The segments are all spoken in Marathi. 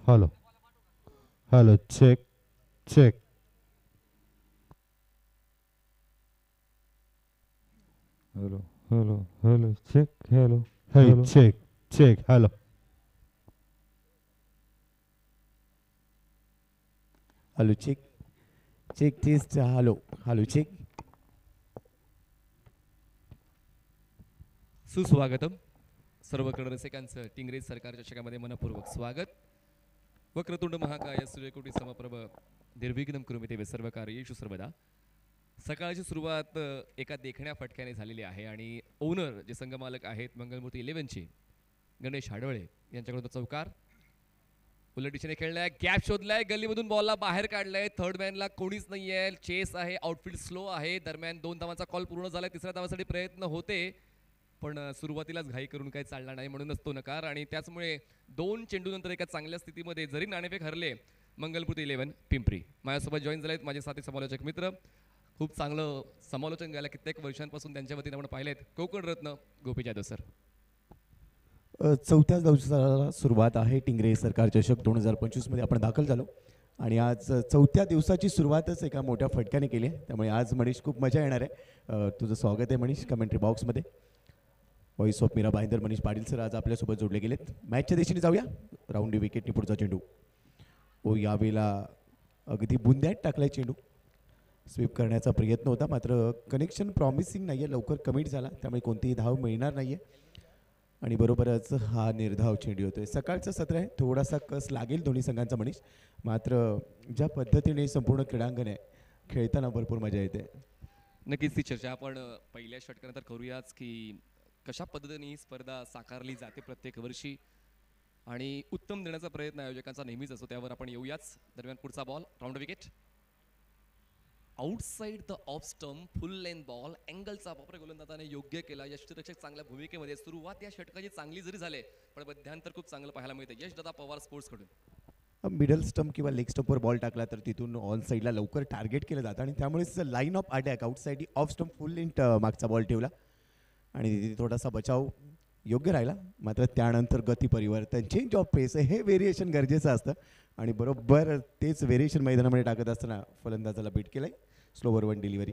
Hello. Hello. Check. Check. Hello, hello, hello, check, hello, Hey, hello. check. Check. Hello. Hello, check. Check test. Hello. Hello, check. सुस्वागतम सर्व रसिकांचं टिंगरेज सरकारच्या चषकामध्ये मनपूर्वक स्वागत. वक्रतुंड महाकाय सूर्यकोटी समप्रभ निर्विघ्नं कुरुमे देवे सर्व कार्येषु सर्वदा. सकाळची सुरुवात एका देखण्या फटक्याने झालेली आहे आणि ओनर जे संघमालक आहेत मंगलमूर्ती 11चे गणेश हाडवळे यांच्याकडून चौकार उलट दिशेने खेळलाय, गॅप शोधलाय, गल्लीमधून बॉलला बाहेर काढलाय, थर्ड मॅनला कोणीच नाहीये, चेस आहे, आउटफील्ड स्लो आहे. दरम्यान 2 धावांचा कॉल पूर्ण झालाय, तिसऱ्या धावासाठी प्रयत्न होते पण सुरुवातीलाच घाई करून काही चालणार नाही म्हणूनच तो नकार. आणि त्याचमुळे 2 चेंडूनंतर एका चांगल्या स्थितीमध्ये जरी नाणेफेक हरले मंगलपूर्ती 11 पिंपरी. माझ्यासोबत जॉईन झालेत माझे साथी समालोचक मित्र. खूप चांगलं समालोचन गेल्या कित्येक वर्षांपासून त्यांच्या वतीने आपण पाहिलेत. कोकण रत्न गोपी जाधव सर. चौथ्या दिवसाला सुरुवात आहे टिंगरे सरकार चषक 2025 मध्ये आपण दाखल झालो आणि आज चौथ्या दिवसाची सुरुवातच एका मोठ्या फटक्याने केली आहे. त्यामुळे आज मनीष खूप मजा येणार आहे. तुझं स्वागत आहे मनीष कमेंट्री बॉक्समध्ये. Voice of Mira Bhayandar Manish Patil sir आज आपल्यासोबत जोडले गेलेत. मॅचच्या दिशेने जाऊया. राऊंडी विकेटने पुढचा चेंडू. यावेळेला अगदी बुंद्यात टाकलाय चेंडू. स्वीप करण्याचा प्रयत्न होता मात्र कनेक्शन प्रॉमिसिंग नाही आहे, लवकर कमिट झाला त्यामुळे कोणतीही धाव मिळणार नाही आहे आणि बरोबरच हा निर्धाव चेंडू होतोय. सकाळचं सत्र आहे, थोडासा कस लागेल दोन्ही संघांचा मनीष, मात्र ज्या पद्धतीने संपूर्ण क्रीडांगण आहे खेळताना भरपूर मजा येते. नक्कीच ती चर्चा आपण पहिल्या षटकानंतर करूयाच की कशा पद्धतीने ही स्पर्धा साकारली जाते प्रत्येक वर्षी आणि उत्तम देण्याचा प्रयत्न आयोजकांचा नेहमीच असतो, त्यावर आपण येऊयाच. दरम्यान पुढचा ball round wicket outside the off stump, full length ball, अँगलचा वापर गोलंदाजाने योग्य केला. यष्टीरक्षक चांगल्या भूमिकेमध्ये. सुरुवात या षटकाची चांगली जरी झाले पण मध्यांतर खूप चांगलं पाहायला मिळतं यशदादा पवार स्पोर्ट्स कडून. मिडल स्टंप किंवा लेग स्टंपवर बॉल टाकला तर तिथून ऑन साईडला लवकर टार्गेट केलं जातं आणि त्यामुळेच line of attack outside of stump full length मागचा बॉल ठेवला आणि तिथे थोडासा बचाव योग्य राहिला. मात्र त्यानंतर गती परिवर्तन चेंज ऑफ पेस हे व्हेरिएशन गरजेचं असतं आणि बरोबर तेच व्हेरिएशन मैदानामध्ये टाकत असताना फलंदाजाला बीट केलंय. Slower one delivery.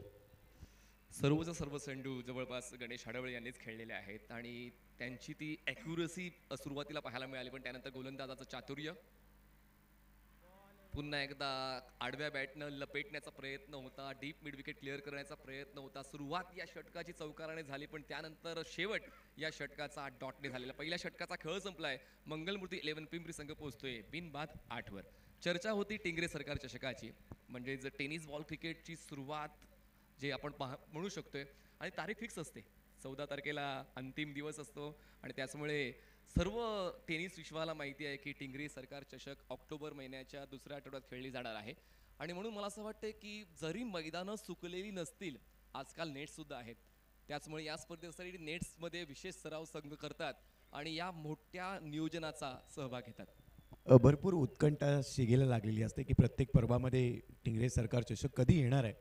सर्वचा सर्व चेंडू जवळपास गणेश हाडवळे यांनीच खेळलेले आहेत आणि त्यांची ती ॲक्युरसी सुरुवातीला पाहायला मिळाली पण त्यानंतर गोलंदाजाचं चातुर्य. पुन्हा एकदा आडव्या बॅटनं लपेटण्याचा प्रयत्न होता, डीप मिड विकेट क्लिअर करण्याचा प्रयत्न होता. सुरुवात या षटकाची चौकाराने झाली पण त्यानंतर शेवट या षटकाचा डॉटने झालेला. पहिल्या षटकाचा खेळ संपलाय. मंगलमूर्ती 11 पिंपरी संघ पोहोचतोय बिनबाद 8 वर. चर्चा होती टिंगरे सरकार चषकाची म्हणजे जर टेनिस बॉल क्रिकेटची सुरुवात जे आपण म्हणू शकतोय आणि तारीख फिक्स असते 14 तारखेला अंतिम दिवस असतो आणि त्याचमुळे सर्व टेनिस विश्वाला माहिती आहे की टिंगरे सरकार चषक ऑक्टोबर महिन्याच्या दुसऱ्या आठवड्यात खेळली जाणार आहे आणि म्हणून मला असं वाटतं की जरी मैदानं सुकलेली नसतील आजकाल नेट्ससुद्धा आहेत त्याचमुळे या स्पर्धेसाठी नेट्समध्ये विशेष सराव संघ करतात आणि या मोठ्या नियोजनाचा सहभाग घेतात. भरपूर उत्कंठा शिगेला लागलेली असते की प्रत्येक पर्वामध्ये टिंगरे सरकार चषक कधी येणार आहे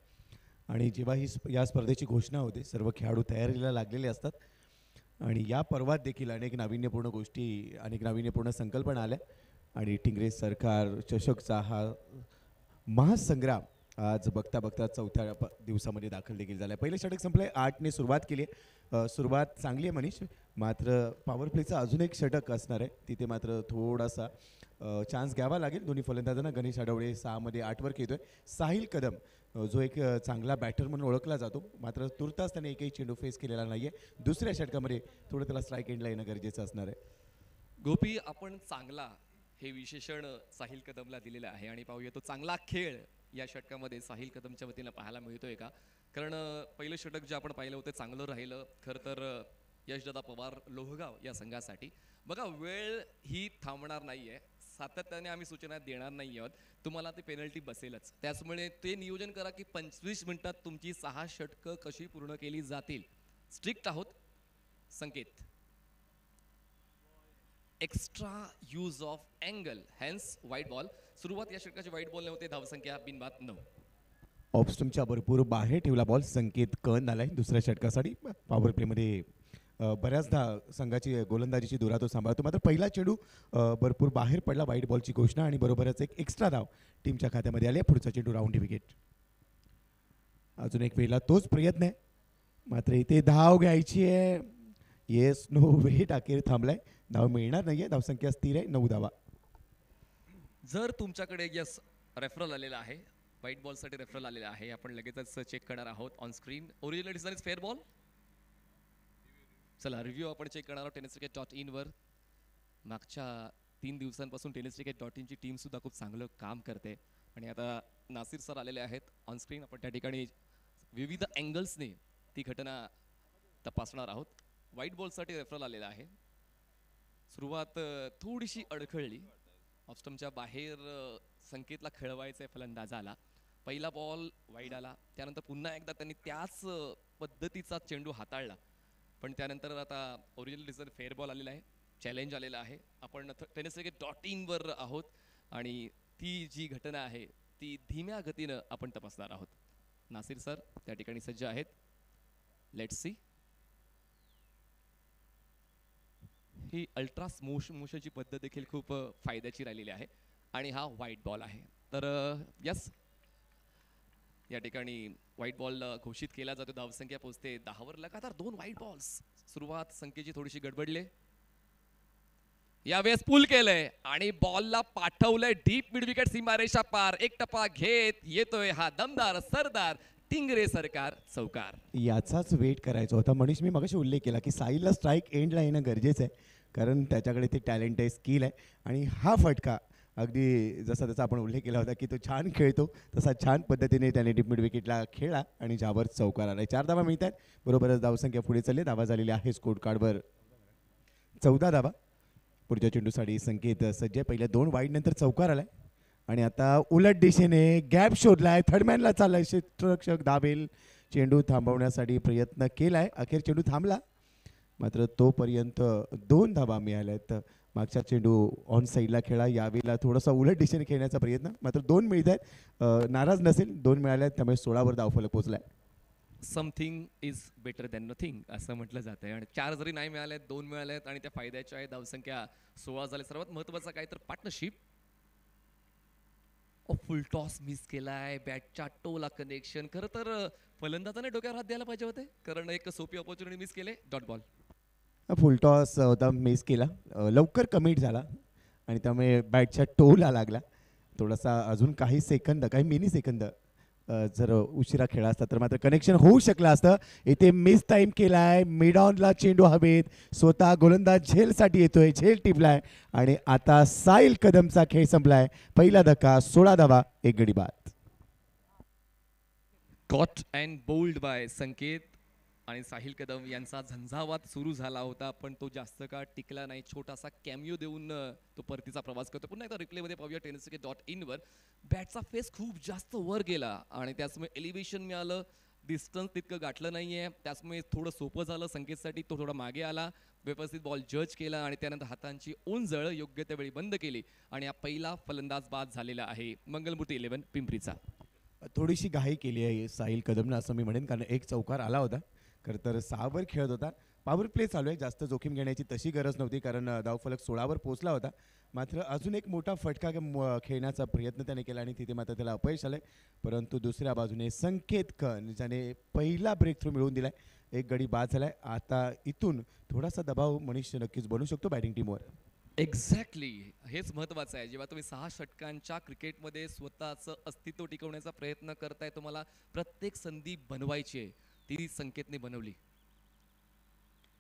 आणि जेव्हा या स्पर्धेची घोषणा होते सर्व खेळाडू तयारीला लागलेले असतात आणि या पर्वात देखील अनेक नाविन्यपूर्ण गोष्टी अनेक नाविन्यपूर्ण संकल्पना आल्या आणि टिंगरे सरकार चषकचा हा महासंग्राम आज बघता बघता चौथ्या दिवसामध्ये दाखल देखील झाला आहे. पहिलं षटक संपलं आहे. 8ने सुरुवात केली आहे. सुरुवात चांगली आहे मनीष, मात्र पॉवर प्लेचा अजून एक षटक असणार आहे तिथे मात्र थोडासा चान्स घ्यावा लागेल दोन्ही फलंदाजांना. गणेश आडवळे 6मध्ये 8 वर खेळतोय. साहिल कदम जो एक चांगला बॅटर म्हणून ओळखला जातो मात्र तुर्तास त्याने एकही चेंडू फेस केलेला नाही आहे. दुसऱ्या षटकामध्ये थोडं त्याला स्ट्राईक एंडला येणं गरजेचं असणार आहे. गोपी आपण चांगला हे विशेषण साहिल कदमला दिलेलं आहे आणि पाहूया तो चांगला खेळ या षटकामध्ये साहिल कदमच्या वतीनं पाहायला मिळतोय का. कारण पहिलं षटक जे आपण पाहिलं होतं चांगलं राहिलं खरं तर यशदादा पवार लोहगाव या संघासाठी. बघा वेळ ही थांबणार नाहीये, सातत्याने आम्ही सूचना देणार नाही आहोत, तुम्हाला ती पेनल्टी बसेलच. त्याचमुळे ते नियोजन करा की 25 मिनिटात तुमची 6 षटकं कशी पूर्ण केली जातील. स्ट्रिक्ट आहोत. Sanket extra use of angle हॅन्स व्हाईट बॉल. सुरुवात या षटकाची व्हाईट बॉल नव्हते. धावसंख्या बिनबाद 9. ऑफ स्टंपच्या भरपूर बाहेर ठेवला बॉल. संकेत कन आलाय दुसऱ्या षटकासाठी. पॉवर प्लेमध्ये बऱ्याचदा संघाची गोलंदाजीची धुरा तो सांभाळतो. मात्र पहिला चेंडू भरपूर बाहेर पडला, वाईट बॉलची घोषणा आणि बरोबरच एक एक्स्ट्रा धाव टीमच्या खात्यामध्ये आली. पुढचा चेंडू राऊंड विकेट. अजून एक वेळेला तोच प्रयत्न आहे, मात्र इथे धाव घ्यायची आहे. येस नो वेट, अखेर थांबलाय. धाव मिळणार नाहीये, धावसंख्या स्थिर आहे 9 धावा. जर तुमच्याकडे यस रेफरल आलेला आहे, व्हाईट बॉलसाठी रेफरल आलेला आहे, आपण लगेचच चेक करणार आहोत on screen. Original design is fair ball. चला रिव्ह्यू आपण चेक करणार आहोत tenniscricket.in वर. मागच्या 3 दिवसांपासून tenniscricket.in ची टीम सुद्धा खूप चांगलं काम करते आणि आता नासिर सर आलेले आहेत ऑन स्क्रीन. आपण त्या ठिकाणी विविध अँगल्सने ती घटना तपासणार आहोत. व्हाईट बॉलसाठी रेफरल आलेला आहे. सुरुवात थोडीशी अडखळली, ऑफस्टमच्या बाहेर संकेतला खेळवायचा फलंदाज आला. पहिला बॉल वाईड आला, त्यानंतर पुन्हा एकदा त्यांनी त्याच पद्धतीचा चेंडू हाताळला, पण त्यानंतर आता ओरिजिनल डिझाईन फेअर बॉल आलेला आहे, चॅलेंज आलेला आहे. आपण tenniscricket.in वर आहोत आणि ती जी घटना आहे ती धीम्या गतीनं आपण तपासणार आहोत. नासिर सर त्या ठिकाणी सज्ज आहेत. Let's see. ही अल्ट्रा मोशनची पद्धत देखील खूप फायद्याची राहिलेली आहे आणि हा व्हाईट बॉल आहे. तर यस, या ठिकाणी व्हाईट बॉल घोषित केला जातो. धावसंख्या पोहोचते 10 वर. लगातार 2 व्हाईट बॉल्स. सुरुवात संख्येची थोडीशी गडबडले, यावेळेस पुल केलंय आणि बॉलला पाठवलंय डीप मिड विकेट सीमारेषा पार. एक टप्पा घेत येतोय हा दमदार सरदार टिंगरे सरकार चौकार. याचाच वेट करायचा होता. मनीष, मी मगाशी उल्लेख केला की साहिलला स्ट्राईक एंडला येणं गरजेचं आहे, कारण त्याच्याकडे ते टॅलेंट आहे, स्किल आहे. आणि हा फटका अगदी जसा त्याचा आपण उल्लेख केला होता की तो छान खेळतो, तसा छान पद्धतीने त्याने डीप मिड विकेटला खेळला आणि ज्यावर चौकार आला. 4 धावा मिळत आहेत. बरोबरच धावसंख्या पुढे चालली. धावा झालेली आहे स्कोर कार्डवर 14 धावा. पुढच्या चेंडूसाठी संकेत सज्ज आहे. पहिल्या 2 वाईड नंतर चौकार आलाय आणि आता उलट दिशेने गॅप शोधलाय. थर्डमॅनला चाललाय, क्षेत्ररक्षक धावेल. चेंडू थांबवण्यासाठी प्रयत्न केलाय, अखेर चेंडू थांबला, मात्र तोपर्यंत 2 धावा मिळाल्या आहेत. मागचा चेंडू ऑन साईडला खेळा, यावेळेला थोडासा उलट दिशेने खेळण्याचा प्रयत्न, मात्र 2 मिळत आहेत. नाराज नसेल, 2 मिळाल्या आहेत, त्यामुळे 16 वर धावफलक पोहोचलाय. Something is better than nothing असं म्हटलं जातं आहे आणि 4 जरी नाही मिळाले आहेत, 2 मिळाले आहेत आणि त्या फायद्याच्या आहे. धावसंख्या 16 झाले. सर्वात महत्त्वाचं काय तर पार्टनरशिप. फुल टॉस मिस केलाय, बॅटच्या टोला कनेक्शन. खरं तर फलंदाजाने डोक्यावर हात द्यायला पाहिजे होते, कारण एक सोपी ऑपॉर्च्युनिटी मिस केले. Dot ball. फुल टॉस होता, मिस केला, लवकर कमिट झाला आणि त्यामुळे बॅटच्या टोला लागला. थोडासा अजून काही सेकंद, काही मिनी सेकंद जर उशिरा खेळा असता तर मात्र कनेक्शन होऊ शकलं असतं. इथे मिस टाईम केलाय. मिड ऑनला चेंडू हवेत, स्वतः गोलंदाज झेलसाठी येतोय, झेल टिपलाय आणि आता साहिल कदमचा खेळ संपलाय. पहिला धक्का, 16 धावा, 1 गडी बाद. कॉट अँड बोल्ड बाय संकेत आणि साहिल कदम यांचा झंझावात सुरू झाला होता, पण तो जास्त काळ टिकला नाही. छोटासा कॅमिओ देऊन तो परतीचा प्रवास करतो. पुन्हा एकदा रिप्लेमध्ये पाहूया tenniscricket.in वर. बॅटचा फेस खूप जास्त वर गेला आणि त्याचमुळे एलिव्हेशन मिळालं, डिस्टन्स तितकं गाठलं नाहीये, त्याचमुळे थोडं सोपं झालं संकेतसाठी. तो थोडा मागे आला, व्यवस्थित बॉल जज केला आणि त्यानंतर हातांची ओंजळ योग्य त्या वेळी बंद केली आणि हा पहिला फलंदाज बाद झालेला आहे मंगलमूर्ती 11 पिंपरीचा. थोडीशी घाई केली आहे साहिल कदमनं असं मी म्हणेन, कारण एक चौकार आला होता. खरं तर 6 वर खेळत होता. पॉवर प्ले चालू आहे, जास्त जोखीम घेण्याची तशी गरज नव्हती, कारण धावफलक 16 वर पोहोचला होता. मात्र अजून एक मोठा फटका खेळण्याचा प्रयत्न त्याने केला आणि तिथे मात्र त्याला अपयश आलंय. परंतु दुसऱ्या बाजूने संकेत कन ज्याने पहिला ब्रेक थ्रू मिळवून दिलाय, 1 गडी बाद झालाय. आता इथून थोडासा दबाव मनीष नक्कीच बनू शकतो बॅटिंग टीमवर. एक्झॅक्टली, हेच महत्त्वाचं आहे. जेव्हा तुम्ही 6 षटकांच्या क्रिकेटमध्ये स्वतःचं अस्तित्व टिकवण्याचा प्रयत्न करताय, तुम्हाला प्रत्येक संधी बनवायची आहे. ती संकेतने बनवली.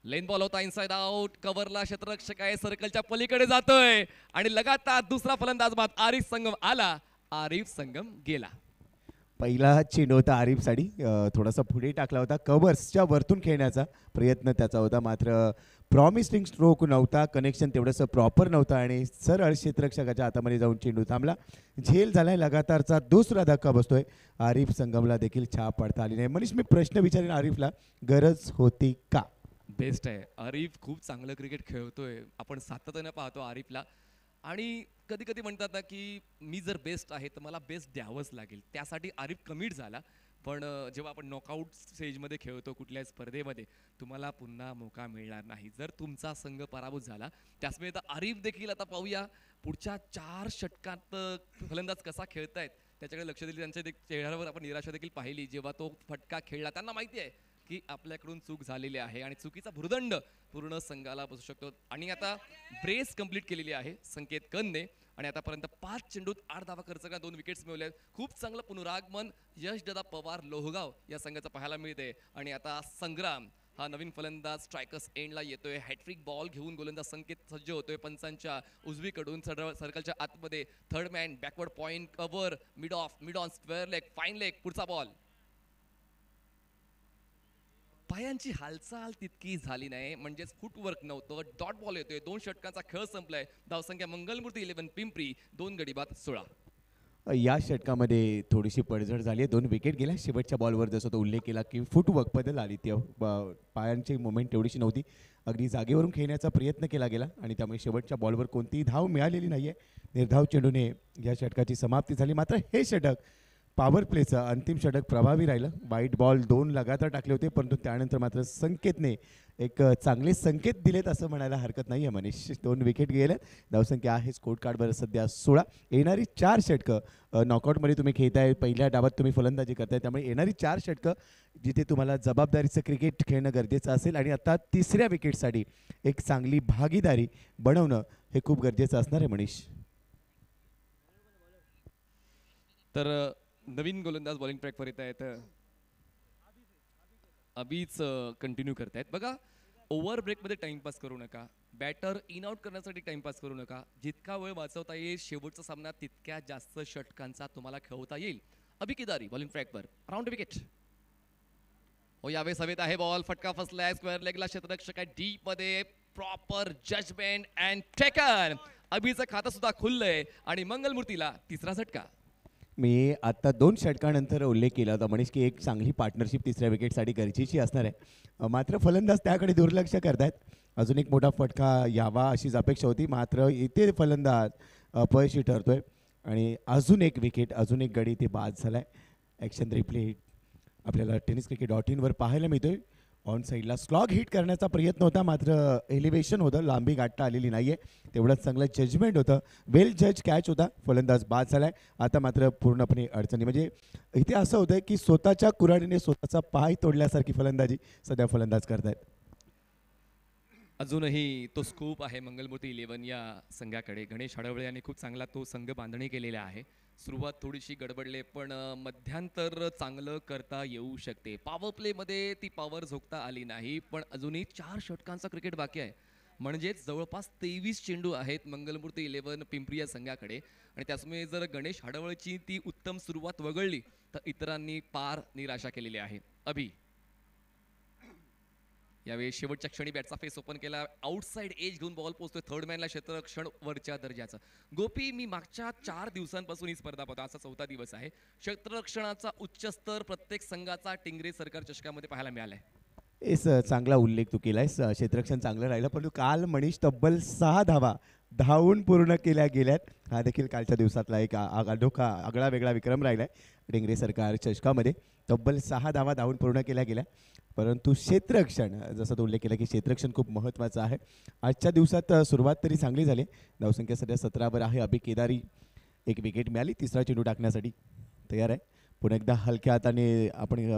लेन बॉल होता, इनसाइड आउट. कव्हरला क्षेत्ररक्षक आहे, सर्कलच्या पलीकडे जातोय आणि लगातार दुसरा फलंदाज बाद. आरिफ संगम आला, आरिफ संगम गेला. पहिला चेंडू होता आरिफसाठी, थोडासा पुढे टाकला होता. कव्हर्सच्या वरतून खेळण्याचा प्रयत्न त्याचा होता, मात्र प्रॉमिसिंग स्ट्रोक नव्हता, कनेक्शन तेवढंसं प्रॉपर नव्हतं आणि सरळ क्षेत्ररक्षकाच्या हातामध्ये जाऊन चेंडू थांबला. झेल झालाय, लगातारचा दुसरा धक्का बसतोय. आरिफ संगमला देखील छाप पाडता आली नाही. मनीष, मी प्रश्न विचारेन आरिफला, गरज होती का? बेस्ट आहे आरिफ, खूप चांगलं क्रिकेट खेळतोय. आपण सातत्यानं पाहतो आरिफला आणि कधी कधी म्हणतात ना की मी जर बेस्ट आहे तर मला बेस्ट द्यावंच लागेल. त्यासाठी आरिफ कमिट झाला, पण जेव्हा आपण नॉकआउट स्टेजमध्ये खेळतो कुठल्याही स्पर्धेमध्ये तुम्हाला पुन्हा मौका मिळणार नाही जर तुमचा संघ पराभूत झाला. त्याचवेळी आता आरिफ देखील आता पाहूया पुढच्या 4 षटकात फलंदाज कसा खेळतायत त्याच्याकडे लक्ष दिले. त्यांच्या चेहऱ्यावर आपण निराशा देखील पाहिली जेव्हा तो फटका खेळला. त्यांना माहिती आहे की आपल्याकडून चूक झालेली आहे आणि चुकीचा भुर्दंड पूर्ण संघाला बसू शकतो. आणि आता ब्रेस कंप्लीट केलेली आहे संकेत कनने आणि आतापर्यंत 5 चेंडूत 8 धावा खर्च करून 2 विकेट्स मिळवल्या. खूप चांगलं पुनरागमन यशदादा पवार लोहगाव या संघाचं पाहायला मिळते. आणि आता संग्राम हा नवीन फलंदाज स्ट्रायकर्स एंडला येतोय. हॅट्रिक बॉल घेऊन गोलंदाज संकेत सज्ज होतोय. पंचांच्या उजवीकडून सर्कलच्या आतमध्ये third man backward point cover mid on square leg fine leg. पुढचा बॉल पायांची हालचाल तितकी झाली नाही म्हणजेच फुटवर्क नव्हतं. डॉट बॉल येतोय. 2 षटकांचा खेळ संपलाय. धावसंख्या मंगलमूर्ती 11 पिंपरी 2 गडी बाद 16. या षटकामध्ये थोडीशी पडझड झाली आहे. 2 विकेट गेल्या. शेवटच्या बॉलवर जसं तो उल्लेख केला की फुटवर्क बदल आली ती पायांची मुवमेंट तेवढीशी नव्हती. अगदी जागेवरून खेळण्याचा प्रयत्न केला गेला आणि त्यामुळे शेवटच्या बॉलवर कोणतीही धाव मिळालेली नाही आहे. निर्धाव चेंडूने या षटकाची समाप्ती झाली. मात्र हे षटक पॉवर प्लेचं अंतिम षटक प्रभावी राहिलं. वाईट बॉल 2 लगातार टाकले होते परंतु त्यानंतर मात्र संकेतने एक चांगले संकेत दिलेत असं म्हणायला हरकत नाही आहे मनीष. 2 विकेट गेल्या. धावसंख्या आहे स्कोर कार्डवर सध्या 16. येणारी 4 षटकं नॉकआउटमध्ये तुम्ही खेळताय. पहिल्या डावात तुम्ही फलंदाजी करताय त्यामुळे येणारी 4 षटकं जिथे तुम्हाला जबाबदारीचं क्रिकेट खेळणं गरजेचं असेल आणि आता 3ऱ्या विकेटसाठी एक चांगली भागीदारी बनवणं हे खूप गरजेचं असणार आहे मनीष. तर नवीन गोलंदाज बॉलिंग ट्रॅकवर येत आहेत. अभिच कंटिन्यू करतायत. बघा ओव्हर ब्रेकमध्ये टाइमपास करू नका. बॅटर इन आउट करण्यासाठी टाइमपास करू नका. जितका वेळ वाचवता येईल शेवटचा सामना तितक्या जास्त षटकांचा तुम्हाला खेळवता येईल. अभि केदारी बॉलिंग ट्रॅकवर राऊंड विकेट. हो यावेळेस हवेत आहे बॉल. फटका फसलाय. स्क्वेअर लेगला क्षेत्ररक्षक आहे डीप मध्ये. Proper judgement and taken. अभिचं खातं सुद्धा खुललंय आणि मंगलमूर्तीला 3रा झटका. मी आता 2 षटकानंतर उल्लेख केला होता मनीष की एक चांगली पार्टनरशिप 3ऱ्या विकेटसाठी गरजेची असणार आहे. मात्र फलंदाज त्याकडे दुर्लक्ष करतायत. अजून एक मोठा फटका यावा अशीच अपेक्षा होती मात्र इथे फलंदाज अपयशी ठरतोय आणि अजून एक विकेट अजून एक गडी ते बाद झालाय. ॲक्शन रिप्ले आपल्याला tenniscricket.in वर पाहायला मिळतोय. ऑन साईडला स्लॉग हिट करण्याचा प्रयत्न होता मात्र एलिव्हेशन होतं. लांबी गाठता आलेली नाही आहे. तेवढंच चांगलं जजमेंट होतं. वेल जज कॅच होता. फलंदाज बाद झाला आहे. आता मात्र पूर्णपणे अडचणी म्हणजे इथे असं होतं की स्वतःच्या कुऱ्हाडीने स्वतःचा पाय तोडल्यासारखी फलंदाजी सध्या फलंदाज करतायत. अजूनही तो स्कूप आहे मंगलमूर्ती 11 या संघाकडे. गणेश हडवळे यांनी खूप चांगला तो संघ बांधणी केलेला आहे. सुरुवात थोडीशी गडबडले पण मध्यांतर चांगलं करता येऊ शकते. पॉवर प्लेमध्ये ती पॉवर झोकता आली नाही पण अजूनही 4 षटकांचा क्रिकेट बाकी आहे. म्हणजेच जवळपास 23 चेंडू आहेत मंगलमूर्ती 11 पिंपरी या संघाकडे आणि त्याचमुळे जर गणेश हडवळची ती उत्तम सुरुवात वगळली तर इतरांनी पार निराशा केलेली आहे. अभि यावेळी शेवटच्या क्षणी बॅटचा फेस ओपन केला. आउटसाइड एज घेऊन बॉल पोहोचतोय. थर्ड मॅनला क्षेत्ररक्षण वरच्या दर्जाचं. गोपी मी मागच्या 4 दिवसांपासून ही स्पर्धा पाहतो. आजचा 4था दिवस आहे. क्षेत्ररक्षणाचा उच्च स्तर प्रत्येक संघाचा टिंगरे सरकार चषकामध्ये पाहायला मिळालाय. चांगला उल्लेख तू केलायस. क्षेत्ररक्षण चांगलं राहिलं परंतु काल मनीष तब्बल 6 धावा धावून पूर्ण केल्या गेल्यात. हा देखील कालच्या दिवसातला एक अनोखा आगळा वेगळा विक्रम राहिला आहे टिंगरे सरकार चषकामध्ये. तब्बल 6 धावा धावून पूर्ण केल्या गेल्या परंतु क्षेत्ररक्षण जसं तो उल्लेख केला की क्षेत्ररक्षण खूप महत्त्वाचं आहे. आजच्या दिवसात सुरुवात तरी चांगली झाली. धावसंख्या सध्या 17वर आहे. अभि केदारी एक विकेट मिळाली. 3रा चेंडू टाकण्यासाठी तयार आहे. पुन्हा एकदा हलक्या हाताने आपण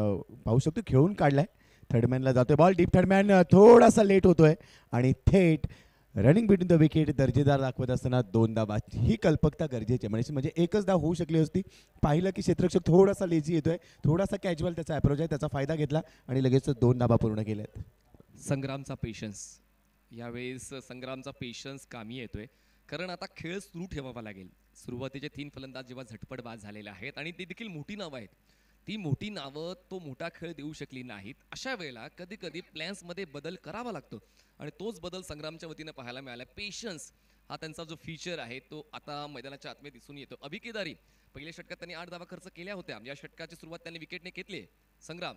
पाहू शकतो खेळून काढलाय. थर्डमॅनला जातोय बॉल. डीप थर्डमॅन थोडासा लेट होतोय आणि थेट रनिंग बिटवीन द विकेट दर्जेदार दाखवत असताना 2 धावा. ही कल्पकता गरजेची आहे म्हणजे एकच धाव होऊ शकली असती. पाहिलं की क्षेत्ररक्षक थोडासा लेझी येतोय. थोडासा कॅज्युअल त्याचा अप्रोच आहे. त्याचा फायदा घेतला आणि लगेच 2 धावा पूर्ण केल्यात. संग्रामचा पेशन्स यावेळेस संग्रामचा पेशन्स कामी येतोय कारण आता खेळ सुरू ठेवावा लागेल. सुरुवातीचे 3 फलंदाज जेव्हा झटपट बाद झालेले आहेत आणि ती देखील मोठी नावं आहेत. ती मोठी नावं तो मोठा खेळ देऊ शकली नाहीत. अशा वेळेला कधी कधी प्लॅन्समध्ये बदल करावा लागतो आणि तोच बदल संग्रामच्या वतीनं पाहायला मिळाला. पेशन्स हा त्यांचा जो फीचर आहे तो आता मैदानाच्या आतमध्ये दिसून येतो. अभि केदारी पहिल्या षटकात त्यांनी 8 धावा खर्च केल्या होत्या. या षटकाची सुरुवात त्यांनी विकेटने घेतली. संग्राम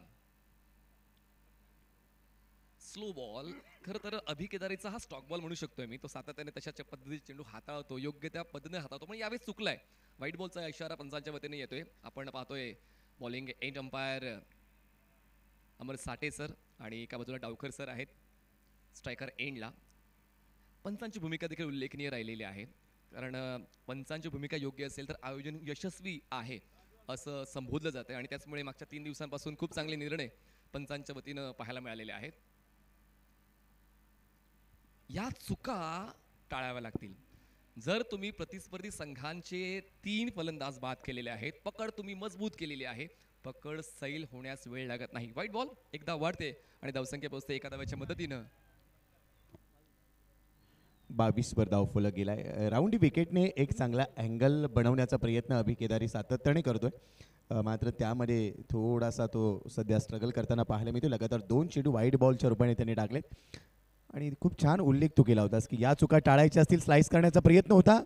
स्लो बॉल. खरं तर अभि केदारीचा हा स्टॉक बॉल म्हणू शकतोय मी. तो सातत्याने तशाच्या पद्धतीने चेंडू हाताळतो. योग्य त्या पद्धतीने हाताळतो पण यावेळेस चुकलाय. व्हाईट बॉलचा इशारा पंचांच्या वतीने येतोय. आपण पाहतोय बॉलिंग एंड अंपायर अमर साठे सर आणि एका बाजूला डावकर सर आहेत स्ट्रायकर एंडला. पंचांची भूमिका देखील उल्लेखनीय राहिलेली आहे, कारण पंचांची भूमिका योग्य असेल तर आयोजन यशस्वी आहे असं संबोधलं जातं आणि त्याचमुळे मागच्या 3 दिवसांपासून खूप चांगले निर्णय पंचांच्या वतीनं पाहायला मिळालेले आहेत. या चुका टाळाव्या लागतील. जर तुम्ही प्रतिस्पर्धी संघांचे 3 फलंदाज बाद केलेले आहेत, पकड तुम्ही मजबूत केलेली आहे, पकड सैल होण्यास वेळ लागत नाही. व्हाईट बॉल एकदा वाढते आणि धावसंख्या पोहोचते एका धावेच्या मदतीनं 22 वर धाव फलक गेलाय. राऊंड विकेटने एक चांगला अँगल बनवण्याचा प्रयत्न अभि केदारी सातत्याने करतोय, मात्र त्यामध्ये थोडासा तो सध्या स्ट्रगल करताना पाहायला मिळतो. लगातार 2 चेंडू वाईट बॉलच्या रूपाने त्यांनी टाकलेत आणि खूप छान उल्लेख तू केला होतास की या चुका टाळायच्या असतील. स्लाइस करण्याचा प्रयत्न होता,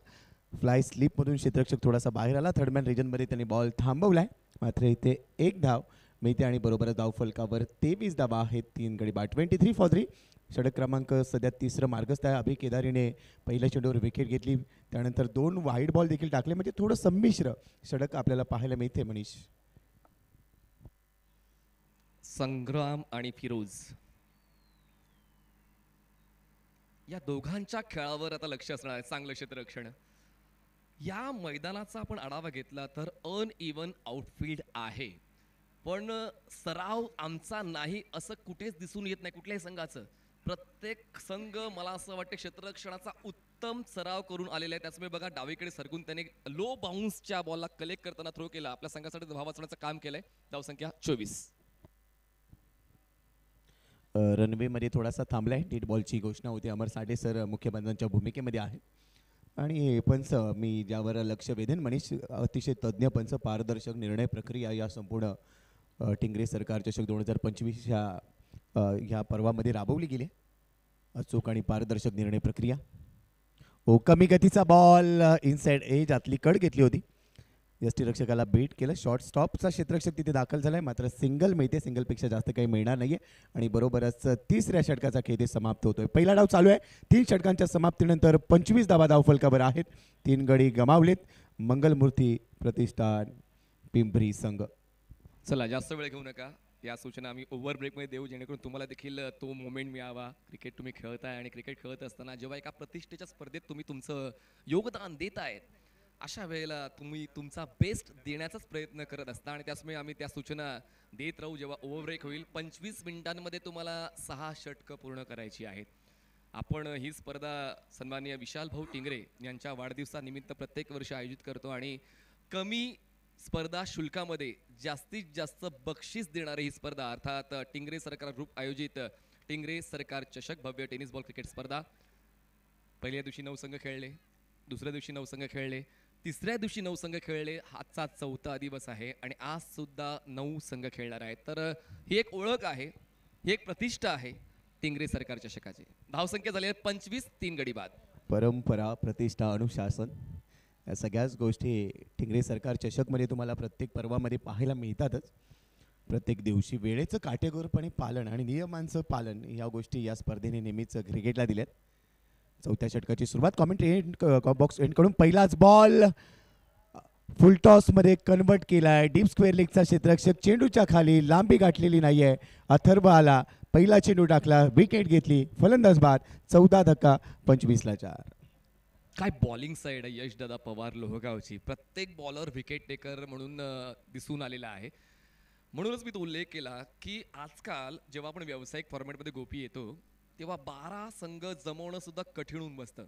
फ्लाय स्लिपमधून क्षेत्ररक्षक थोडासा बाहेर आला. थर्डमॅन रिजनमध्ये त्यांनी बॉल थांबवलाय, मात्र इथे एक धाव मिळते आणि बरोबरच धाव फलकावर 23 धावा आहेत. 3 गडी बाद. 23 फॉर 3. षटक क्रमांक सध्या 3रं मार्गस्थ आहे. अभि केदारीने पहिल्या चेंडूवर विकेट घेतली, त्यानंतर 2 वाईट बॉल देखील टाकले, म्हणजे थोडं संमिश्र षटक आपल्याला पाहायला मिळते. मनीष, संग्राम आणि फिरोज या दोघांच्या खेळावर आता लक्ष असणार आहे. चांगलं क्षेत्ररक्षण. या मैदानाचा आपण आढावा घेतला तर अनइव्हन आउटफील्ड आहे, पण सराव आमचा नाही असं कुठेच दिसून येत नाही कुठल्याही संघाचं. प्रत्येक संघ मला असं वाटतं क्षेत्ररक्षणाचा उत्तम सराव करून आलेला आहे. त्याचमुळे बघा डावीकडे सरकून त्याने लो बाउन्सच्या बॉलला कलेक्ट करताना थ्रो केला. आपल्या संघासाठी धाव वाचवण्याचं काम केलंय. धावसंख्या 24. रनवेमध्ये थोडासा थांबलाय. डेड बॉलची घोषणा होती. अमर साठे सर मुख्य पंचांच्या भूमिकेमध्ये आहे आणि पंच मी ज्यावर लक्ष वेधेन मनीष, अतिशय तज्ज्ञ पंच, पारदर्शक निर्णय प्रक्रिया या संपूर्ण टिंगरे सरकार चषक 2025 ह्या पर्वामध्ये राबवली गेली. अचूक आणि पारदर्शक निर्णय प्रक्रिया. कमी गतीचा बॉल इनसाइड एज आतली कड घेतली होती. यष्टीरक्षकाला बीट केलं. शॉर्ट स्टॉपचा क्षेत्ररक्षक तिथे दाखल झालाय, मात्र सिंगल मिळते. सिंगलपेक्षा जास्त काही मिळणार नाहीये आणि बरोबरच 3ऱ्या षटकाचा खेळ समाप्त होतोय. पहिला डाव चालू आहे. 3 षटकांच्या समाप्तीनंतर 25 धावा धाव फलकावर आहेत. 3 गडी गमावलेत. मंगलमूर्ती प्रतिष्ठान पिंपरी संघ. चला जास्त वेळ घेऊ नका. या सूचना आम्ही ओव्हर ब्रेकमध्ये देऊ, जेणेकरून तुम्हाला देखील तो मोमेंट मिळावा. क्रिकेट तुम्ही खेळताय आणि क्रिकेट खेळत असताना जेव्हा एका प्रतिष्ठेच्या स्पर्धेत तुम्ही तुमचं योगदान देत आहेत, अशा वेळेला तुम्ही तुमचा बेस्ट देण्याचाच प्रयत्न करत असता आणि त्याचमुळे आम्ही त्या सूचना देत राहू. जेव्हा ओव्हर ब्रेक होईल 25 मिनिटांमध्ये तुम्हाला 6 षटकं पूर्ण करायची आहेत. आपण ही स्पर्धा सन्माननीय विशाल भाऊ टिंगरे यांच्या वाढदिवसानिमित्त प्रत्येक वर्षी आयोजित करतो आणि कमी स्पर्धा शुल्कामध्ये जास्तीत जास्त बक्षीस देणारी ही स्पर्धा, अर्थात टिंगरे सरकार ग्रुप आयोजित टिंगरे सरकार चषक भव्य टेनिस बॉल क्रिकेट स्पर्धा. पहिल्या दिवशी 9 संघ खेळले, दुसऱ्या दिवशी 9 संघ खेळले, तिसऱ्या दिवशी 9 संघ खेळले. आजचा 4था दिवस आहे आणि आज सुद्धा 9 संघ खेळणार आहेत. तर ही एक ओळख आहे, ही एक प्रतिष्ठा आहे टिंगरे सरकार चषकाची. धावसंख्या झाली आहे 25. 3 गडी बाद. परंपरा, प्रतिष्ठा, अनुशासन या सगळ्याच गोष्टी टिंगरे सरकार चषकमध्ये तुम्हाला प्रत्येक पर्वामध्ये पाहायला मिळतातच. प्रत्येक दिवशी वेळेचं काटेकोरपणे पालन आणि नियमांचं पालन या गोष्टी या स्पर्धेने नेहमीच क्रिकेटला दिल्यात. 4थ्या षटकाची सुरुवात. कॉमेंट्री बॉक्स एंडकडून पहिलाच बॉल फुल टॉसमध्ये कन्वर्ट केलाय. डीप स्क्वेअर लेगचा क्षेत्ररक्षक चेंडूच्या खाली, लांबी गाठलेली नाहीये. अथर्व आला, पहिला चेंडू टाकला, विकेट घेतली. फलंदाज बाद. 14 धक्का. 25ला 4. काय बॉलिंग साईड आहे यशदादा पवार लोहगावची. प्रत्येक बॉलर विकेट टेकर म्हणून दिसून आलेला आहे. म्हणूनच मी तो उल्लेख केला की आजकाल जेव्हा आपण व्यावसायिक फॉर्मॅटमध्ये गोपी येतो तेव्हा 12 संघ जमवणं सुद्धा कठीण होऊन बसतं.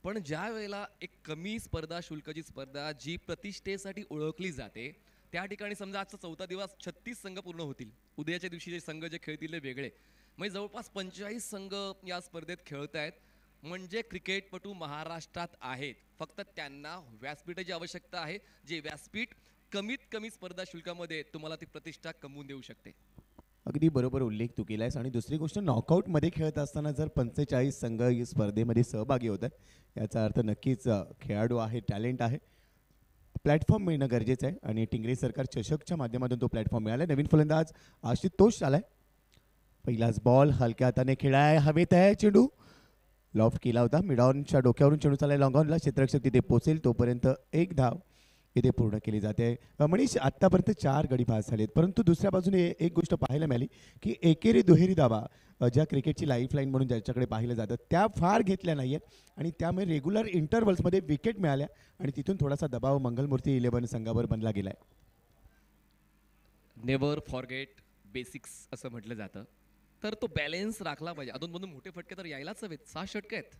पण ज्या वेळेला एक कमी स्पर्धा शुल्काची स्पर्धा जी प्रतिष्ठेसाठी ओळखली जाते, त्या ठिकाणी समजा आजचा 4था दिवस 36 संघ पूर्ण होतील. उद्याच्या दिवशी जे संघ जे खेळतील ते वेगळे, म्हणजे जवळपास 45 संघ या स्पर्धेत खेळत आहेत. म्हणजे क्रिकेटपटू महाराष्ट्रात आहेत. फक्त त्यांना व्यासपीठाची आवश्यकता आहे, जे व्यासपीठ कमीत कमी स्पर्धा शुल्कामध्ये तुम्हाला ती प्रतिष्ठा कमवून देऊ शकते. अगदी बरोबर उल्लेख तू केलायस. आणि दुसरी गोष्ट, नॉकआउटमध्ये खेळत असताना जर 45 संघ या स्पर्धेमध्ये सहभागी होत आहेत, याचा अर्थ नक्कीच खेळाडू आहे, टॅलेंट आहे. प्लॅटफॉर्म मिळणं गरजेचं आहे आणि टिंगरे सरकार चषकच्या माध्यमातून तो प्लॅटफॉर्म मिळाला. नवीन फलंदाज आशुतोष आलाय. पहिलाच बॉल हलक्या हाताने खेळाय. हवेत आहे चेंडू, लॉफ्ट केला होता. मिडॉनच्या डोक्यावरून चेंडू चाललाय लॉंग ऑनला. क्षेत्ररक्षक तिथे पोचेल तोपर्यंत 1 धाव. इथे पूर्ण केली जाते. मनीष, आत्तापर्यंत 4 गडी बाद झालेत, परंतु दुसऱ्या बाजूने एक गोष्ट पाहायला मिळाली की एकेरी दुहेरी धावा ज्या क्रिकेटची लाईफलाईन म्हणून ज्याच्याकडे पाहिलं जातं त्या फार घेतल्या नाही आहेत आणि त्यामुळे रेग्युलर इंटरव्हल्समध्ये विकेट मिळाल्या आणि तिथून थोडासा दबाव मंगलमूर्ती 11 संघावर बनला गेला आहे. नेवर फॉरगेट बेसिक्स असं म्हटलं जातं, तर तो बॅलेन्स राखला पाहिजे. अधूनमधून मोठे फटके तर यायलाच हवेत. 6 षटके आहेत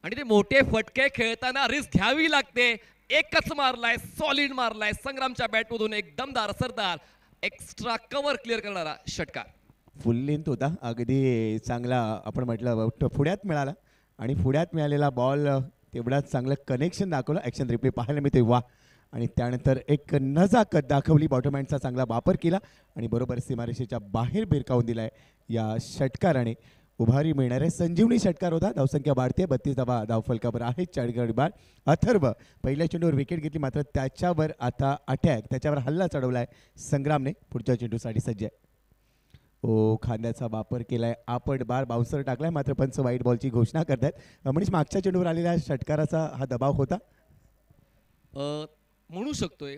आणि ते मोठे फटके खेळताना रिस्क घ्यावी लागते. एकच मारलाय, सॉलिड मारलाय संग्रामच्या बॅटमधून, एक दमदार सरदार एक्स्ट्रा कव्हर क्लिअर करणारा षटकार. फुल लेंथ होता, अगदी चांगला आपण म्हटलं पुढ्यात मिळाला आणि पुढ्यात मिळालेला बॉल तेवढाच चांगलं कनेक्शन दाखवलं. ॲक्शन रिप्ले पाहायला मिळते, वा. आणि त्यानंतर एक नजाकत दाखवली, बॉटम हँडचा चांगला वापर केला आणि बरोबर सीमारेषेच्या बाहेर भिरकावून दिलाय या षटकाराने. उभारी मिळणार आहे, संजीवनी षटकार होता. धावसंख्या वाढते, 32 धावा धावफलकावर आहे. 40 गडी बाद. अथर्व पहिल्या चेंडूवर विकेट घेतली, मात्र त्याच्यावर आता अटॅक, त्याच्यावर हल्ला चढवलाय संग्रामने. पुढच्या चेंडूसाठी सज्ज आहे. ओ, खांद्याचा वापर केलाय, आपट बार बाउन्सर टाकलाय, मात्र पंच वाईट बॉलची घोषणा करतायत. म्हणजे मागच्या चेंडूवर आलेल्या षटकाराचा हा दबाव होता. म्हणू शकतोय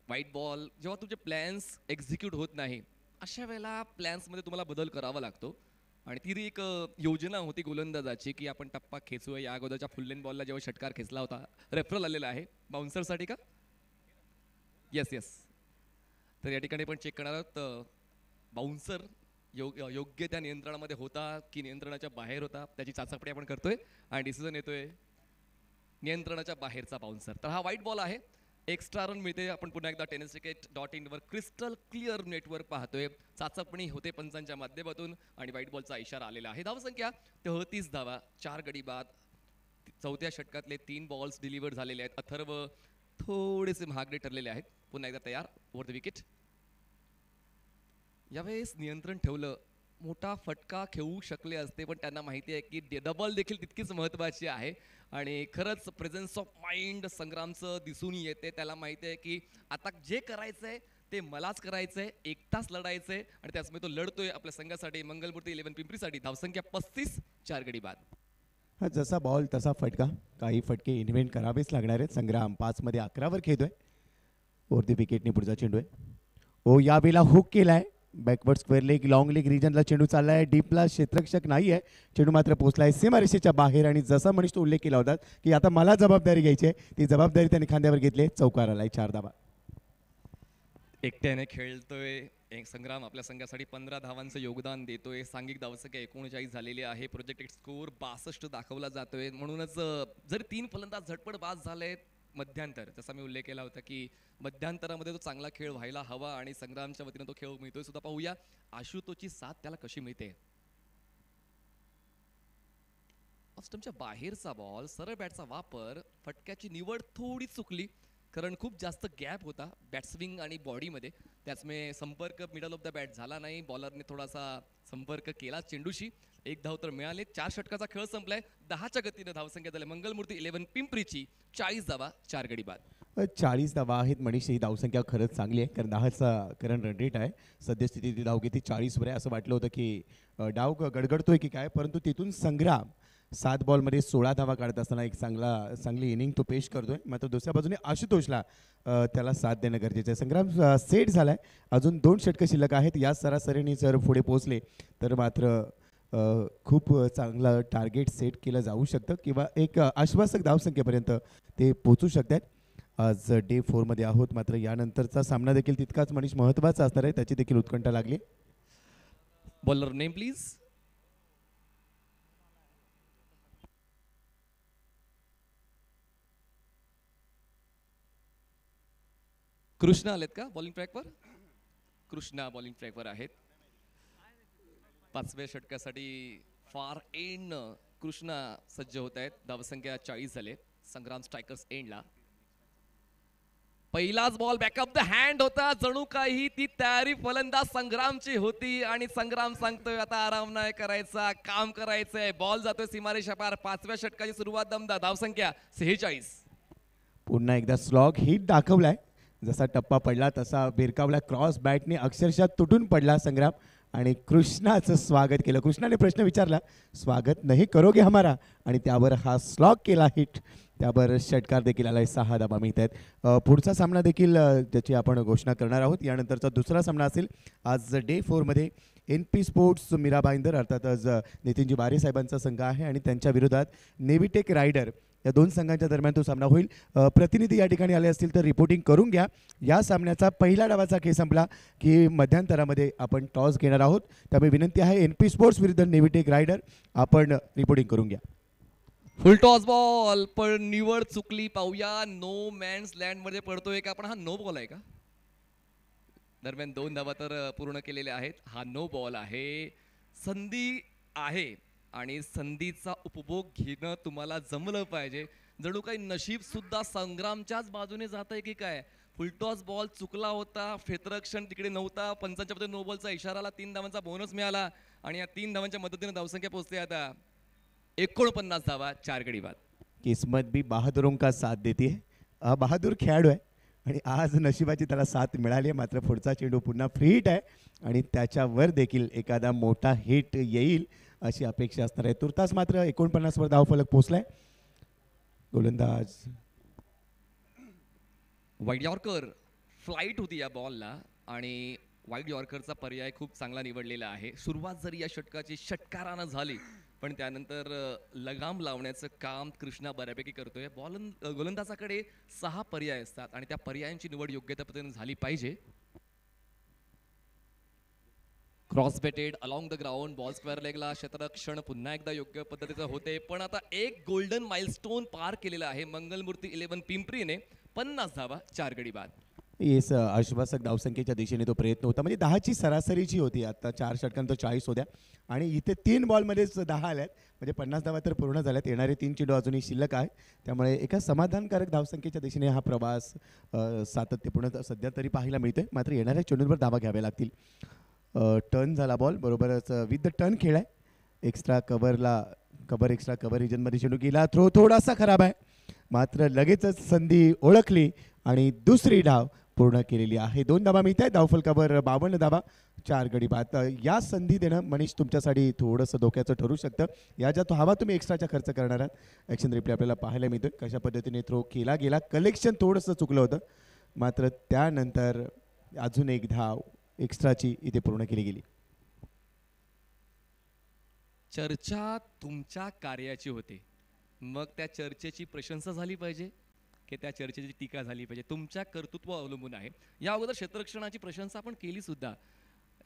वाईट बॉल. जेव्हा तुमचे प्लॅन्स एक्झिक्यूट होत नाही अशा वेळेला प्लॅन्समध्ये तुम्हाला बदल करावा लागतो आणि ती एक योजना होती गोलंदाजाची की आपण टप्पा खेचूया. या अगोदरच्या फुल लेन बॉलला जेव्हा षटकार खेचला होता, रेफरल आलेला आहे बाउन्सरसाठी का? Yes yes. तर या ठिकाणी पण चेक करणार आहोत बाउन्सर योग्य त्या नियंत्रणामध्ये होता की नियंत्रणाच्या बाहेर होता, त्याची चाचपणी आपण करतोय आणि डिसिजन येतोय नियंत्रणाच्या बाहेरचा बाउन्सर. तर हा वाईट बॉल आहे. एक्स्ट्रा रन मिळते. आपण पुन्हा एकदा tenniscricket.in वर क्रिस्टल क्लिअर नेटवर्क पाहतोय. चाचपणी होते पंचांच्या माध्यमातून आणि वाईट बॉलचा इशारा आलेला आहे. धावसंख्या 33 धावा, 4 गडी बाद. चौथ्या षटकातले 3 बॉल्स डिलिव्हर झालेले आहेत. अथर्व थोडेसे महागडे ठरलेले आहेत. पुन्हा एकदा तयार ओव्हर द विकेट. यावेळेस नियंत्रण ठेवलं, मोठा फटका खेळू शकले असते, पण त्यांना माहिती आहे की डबल देखील तितकीच महत्त्वाची आहे आणि खरंच प्रेझेन्स ऑफ माइंड संग्रामचं दिसून येते. त्याला माहिती आहे की आता जे करायचंय ते मलाच करायचंय, एकटाच लढायचंय आणि त्याचमुळे तो लढतोय आपल्या संघासाठी, मंगलमूर्ती 11 पिंपरीसाठी. धावसंख्या 35, 4 गडी बाद. हा जसा बॉल तसा फटका. काही फटके इन्व्हेंट करावेच लागणार आहेत. संग्राम 5 मध्ये 11 वर खेळतोय. ओव्हर द विकेटने पुढचा चेंडू आहे. ओ, यावेळेला हुक केलाय, backward square leg long leg रिजनला चेंडू चाललाय. डीपला क्षेत्ररक्षक नाही आहे, चेंडू मात्र पोहोचलाय सीमारेषेच्या बाहेर आणि जसा मनीष तो उल्लेख केला होता की आता मला जबाबदारी घ्यायची आहे, ती जबाबदारी त्याने खांद्यावर घेतली. चौकार आलाय, 4 धावा. एकट्याने खेळतोय एक संग्राम, आपल्या संघासाठी 15 धावांचं योगदान देतोय. सांघिक धावसंख्या 39 झालेली आहे. प्रोजेक्टेड स्कोर 62 दाखवला जातोय. म्हणूनच जर 3 फलंदाज झटपट बाद झालेत मध्यांतर, जसा मी उल्लेख केला होता की मध्यांतरामध्ये तो चांगला खेळ व्हायला हवा आणि संग्रामच्या वतीने तो खेळ मिळतोय सुद्धा. पाहूया आशुतोषची साथ त्याला कशी मिळते. ऑस्टमच्या बाहेरचा बॉल, सरळ बॅटचा वापर, फटक्याची निवड थोडी चुकली कारण खूप जास्त गॅप होता बॅट्सविंग आणि बॉडीमध्ये, त्याचमुळे संपर्क मिडल ऑफ द बॅट झाला नाही. बॉलरने थोडासा संपर्क केला चेंडूशी. 1 धाव तर मिळाले. 4 षटकाचा खेळ संपलाय. 10च्या गतीने धावसंख्या झाली मंगलमूर्ती 11 पिंपरीची. 40 धावा, 4 गडी बाद. 40 धावा आहेत मनीष. ही धावसंख्या खरंच चांगली आहे कारण 10चा करंट रन रेट आहे. सद्यस्थितीत ती धावगती 40 वर आहे. असं वाटलं होतं की डाव गडगडतोय की काय, परंतु तिथून संग्राम 7 बॉलमध्ये 16 धावा काढत असताना एक चांगली इनिंग तो पेश करतोय. मात्र दुसऱ्या बाजूने आशुतोषला त्याला साथ देणं गरजेचं आहे. संग्राम सेट झालाय, अजून 2 षटकं शिल्लक आहेत. या सरासरीने जर पुढे पोहोचले तर मात्र खूप चांगलं टार्गेट सेट केलं जाऊ शकतं किंवा एक आश्वासक धावसंख्येपर्यंत ते पोचू शकतात. आज डे 4 मध्ये आहोत, मात्र यानंतरचा सामना देखील तितकाच मनीष महत्त्वाचा असणार आहे, त्याची देखील उत्कंठा लागली. Bowler name please. कृष्णा आलेत का बॉलिंग ट्रॅकवर? कृष्णा बॉलिंग ट्रॅकवर आहेत. 5व्या षटकासाठी फार एंड कृष्णा सज्ज होत आहेत. धावसंख्या 40 झाले. संग्राम स्ट्रायकर्स एंडला. पहिलाच बॉल बॅकअप द हँड होता. जणू काही ती तयारी फलंदाज संग्रामची होती आणि संग्राम सांगतोय आता आराम नाही करायचा, काम करायचंय. बॉल जातोय सीमारेषा पार. 5व्या षटकाची सुरुवात दमदार. धावसंख्या 46. पुन्हा एकदा स्लॉग हिट दाखवलाय. जसा टप्पा पडला तसा भिरकावला. क्रॉस बॅटने अक्षरशः तुटून पडला संग्राम आणि कृष्णाचं स्वागत केलं. कृष्णाने प्रश्न विचारला, स्वागत नाही करोगे हमारा, आणि त्यावर हा स्लॉग केला हिट. त्यावर षटकार देखील आलाय, 6 धाबा मिळत आहेत. पुढचा सामना देखील त्याची आपण घोषणा करणार आहोत. यानंतरचा दुसरा सामना असेल आज डे 4मध्ये NP स्पोर्ट्स मीरा भाईंदर अर्थातच नितीनजी बारे साहेबांचा संघ आहे आणि त्यांच्या विरोधात नेव्हिटेक रायडर, या दोन संघांच्या दरम्यान तो सामना होईल. प्रतिनिधी या ठिकाणी आले असतील तर रिपोर्टिंग करून घ्या. या सामन्याचा पहिला डावाचा खेळ संपला की मध्यांतरामध्ये आपण टॉस घेणार आहोत. त्यामुळे विनंती आहे NP स्पोर्ट्स विरुद्ध नेव्हिटेक रायडर, आपण रिपोर्टिंग करून घ्या. फुल टॉस बॉल, पण निवड चुकली. पाहूया नो मॅन्स लँड मध्ये पडतोय का, पण हा नो बॉल आहे का? दरम्यान 2 धावा तर पूर्ण केलेल्या आहेत. हा नो बॉल आहे. संधी आहे आणि संधीचा उपभोग घेणं तुम्हाला जमलं पाहिजे. जणू काही नशीब सुद्धा संग्रामच्याच बाजूने जात आहे की काय. फुलटॉस बॉल चुकला होता, क्षेत्ररक्षण तिकडे नव्हता, पंचांच्या मध्ये नो बॉलचा इशाराला 3 धावांचा बोनस मिळाला आणि या 3 धावांच्या मदतीने धावसंख्या पोहोचते आता 49 धावा, 4 गडी बाद. किस्मत भी बहादुरों का साथ देती है. हा बहादूर खेळाडू आहे आणि आज नशिबाची त्याला साथ मिळाली आहे. मात्र पुढचा चेंडू पुन्हा फ्री हिट आहे आणि त्याच्यावर देखील एखादा मोठा हिट येईल अशी अपेक्षा असणार आहे. तुर्तास मात्र 49 वर धावफलक पोहोचलाय. गोलंदाज वाईड यॉर्कर, फ्लाईट होती या बॉलला आणि वाईड यॉर्करचा पर्याय खूप चांगला निवडलेला आहे. सुरुवात जरी या षटकाची षटकारानं झाली, पण त्यानंतर लगाम लावण्याचं काम कृष्णा बऱ्यापैकी करतोय. गोलंदाजाकडे 6 पर्याय असतात आणि त्या पर्यायांची निवड योग्य त्या पद्धतीने झाली पाहिजे. Cross batted along the ground, ball square लेगला, क्षेत्ररक्षण पुन्हा एकदा योग्य पद्धतीचं होते. पण आता एक गोल्डन माइलस्टोन पार केलेला आहे मंगलमूर्ती 11 पिंपरीने. 50 धावा, 4 गडी बाद. येस, आश्वासक धावसंख्येच्या दिशेने तो प्रयत्न होता. म्हणजे 10ची सरासरीची होती. आता 4 षटकांत 40 होत्या आणि इथे 3 बॉलमध्येच 10 आल्यात. म्हणजे 50 धावा तर पूर्ण झाल्यात. येणारे 3 चेंडू अजूनही शिल्लक आहे. त्यामुळे एका समाधानकारक धावसंख्येच्या दिशेने हा प्रवास सातत्यपूर्ण सध्या तरी पाहायला मिळतोय. मात्र येणाऱ्या चेंडूंवर धावा घ्याव्या लागतील. टर्न झाला बॉल, बरोबरच विथ द टर्न खेळ आहे. एक्स्ट्रा एक्स्ट्रा कव्हर रिजनमध्ये चेंडू गेला. थ्रो थोडासा खराब आहे, मात्र लगेचच संधी ओळखली आणि दुसरी डाव पूर्ण केलेली आहे. 2 धावा मिळत आहेत. धावफलकावर 52 धावा, 4 गडी बाद. या संधी देणं मनीष तुमच्यासाठी थोडंसं धोक्याचं ठरू शकतं. या ज्या हवा तुम्ही एक्स्ट्राचा खर्च करणार आहात. ॲक्शन रिप्ले आपल्याला पाहायला मिळतोय कशा पद्धतीने थ्रो केला गेला. कलेक्शन थोडंसं चुकलं होतं, मात्र त्यानंतर अजून एक धाव एक्स्ट्राची इथे पूर्ण केली गेली. चर्चा तुमच्या कार्याची होती, मग त्या चर्चेची प्रशंसा झाली पाहिजे की त्या चर्चेची टीका झाली पाहिजे. तुमच्या कर्तृत्व अवलंबून आहे. या अगोदर क्षेत्ररक्षणाची प्रशंसा आपण केली सुद्धा.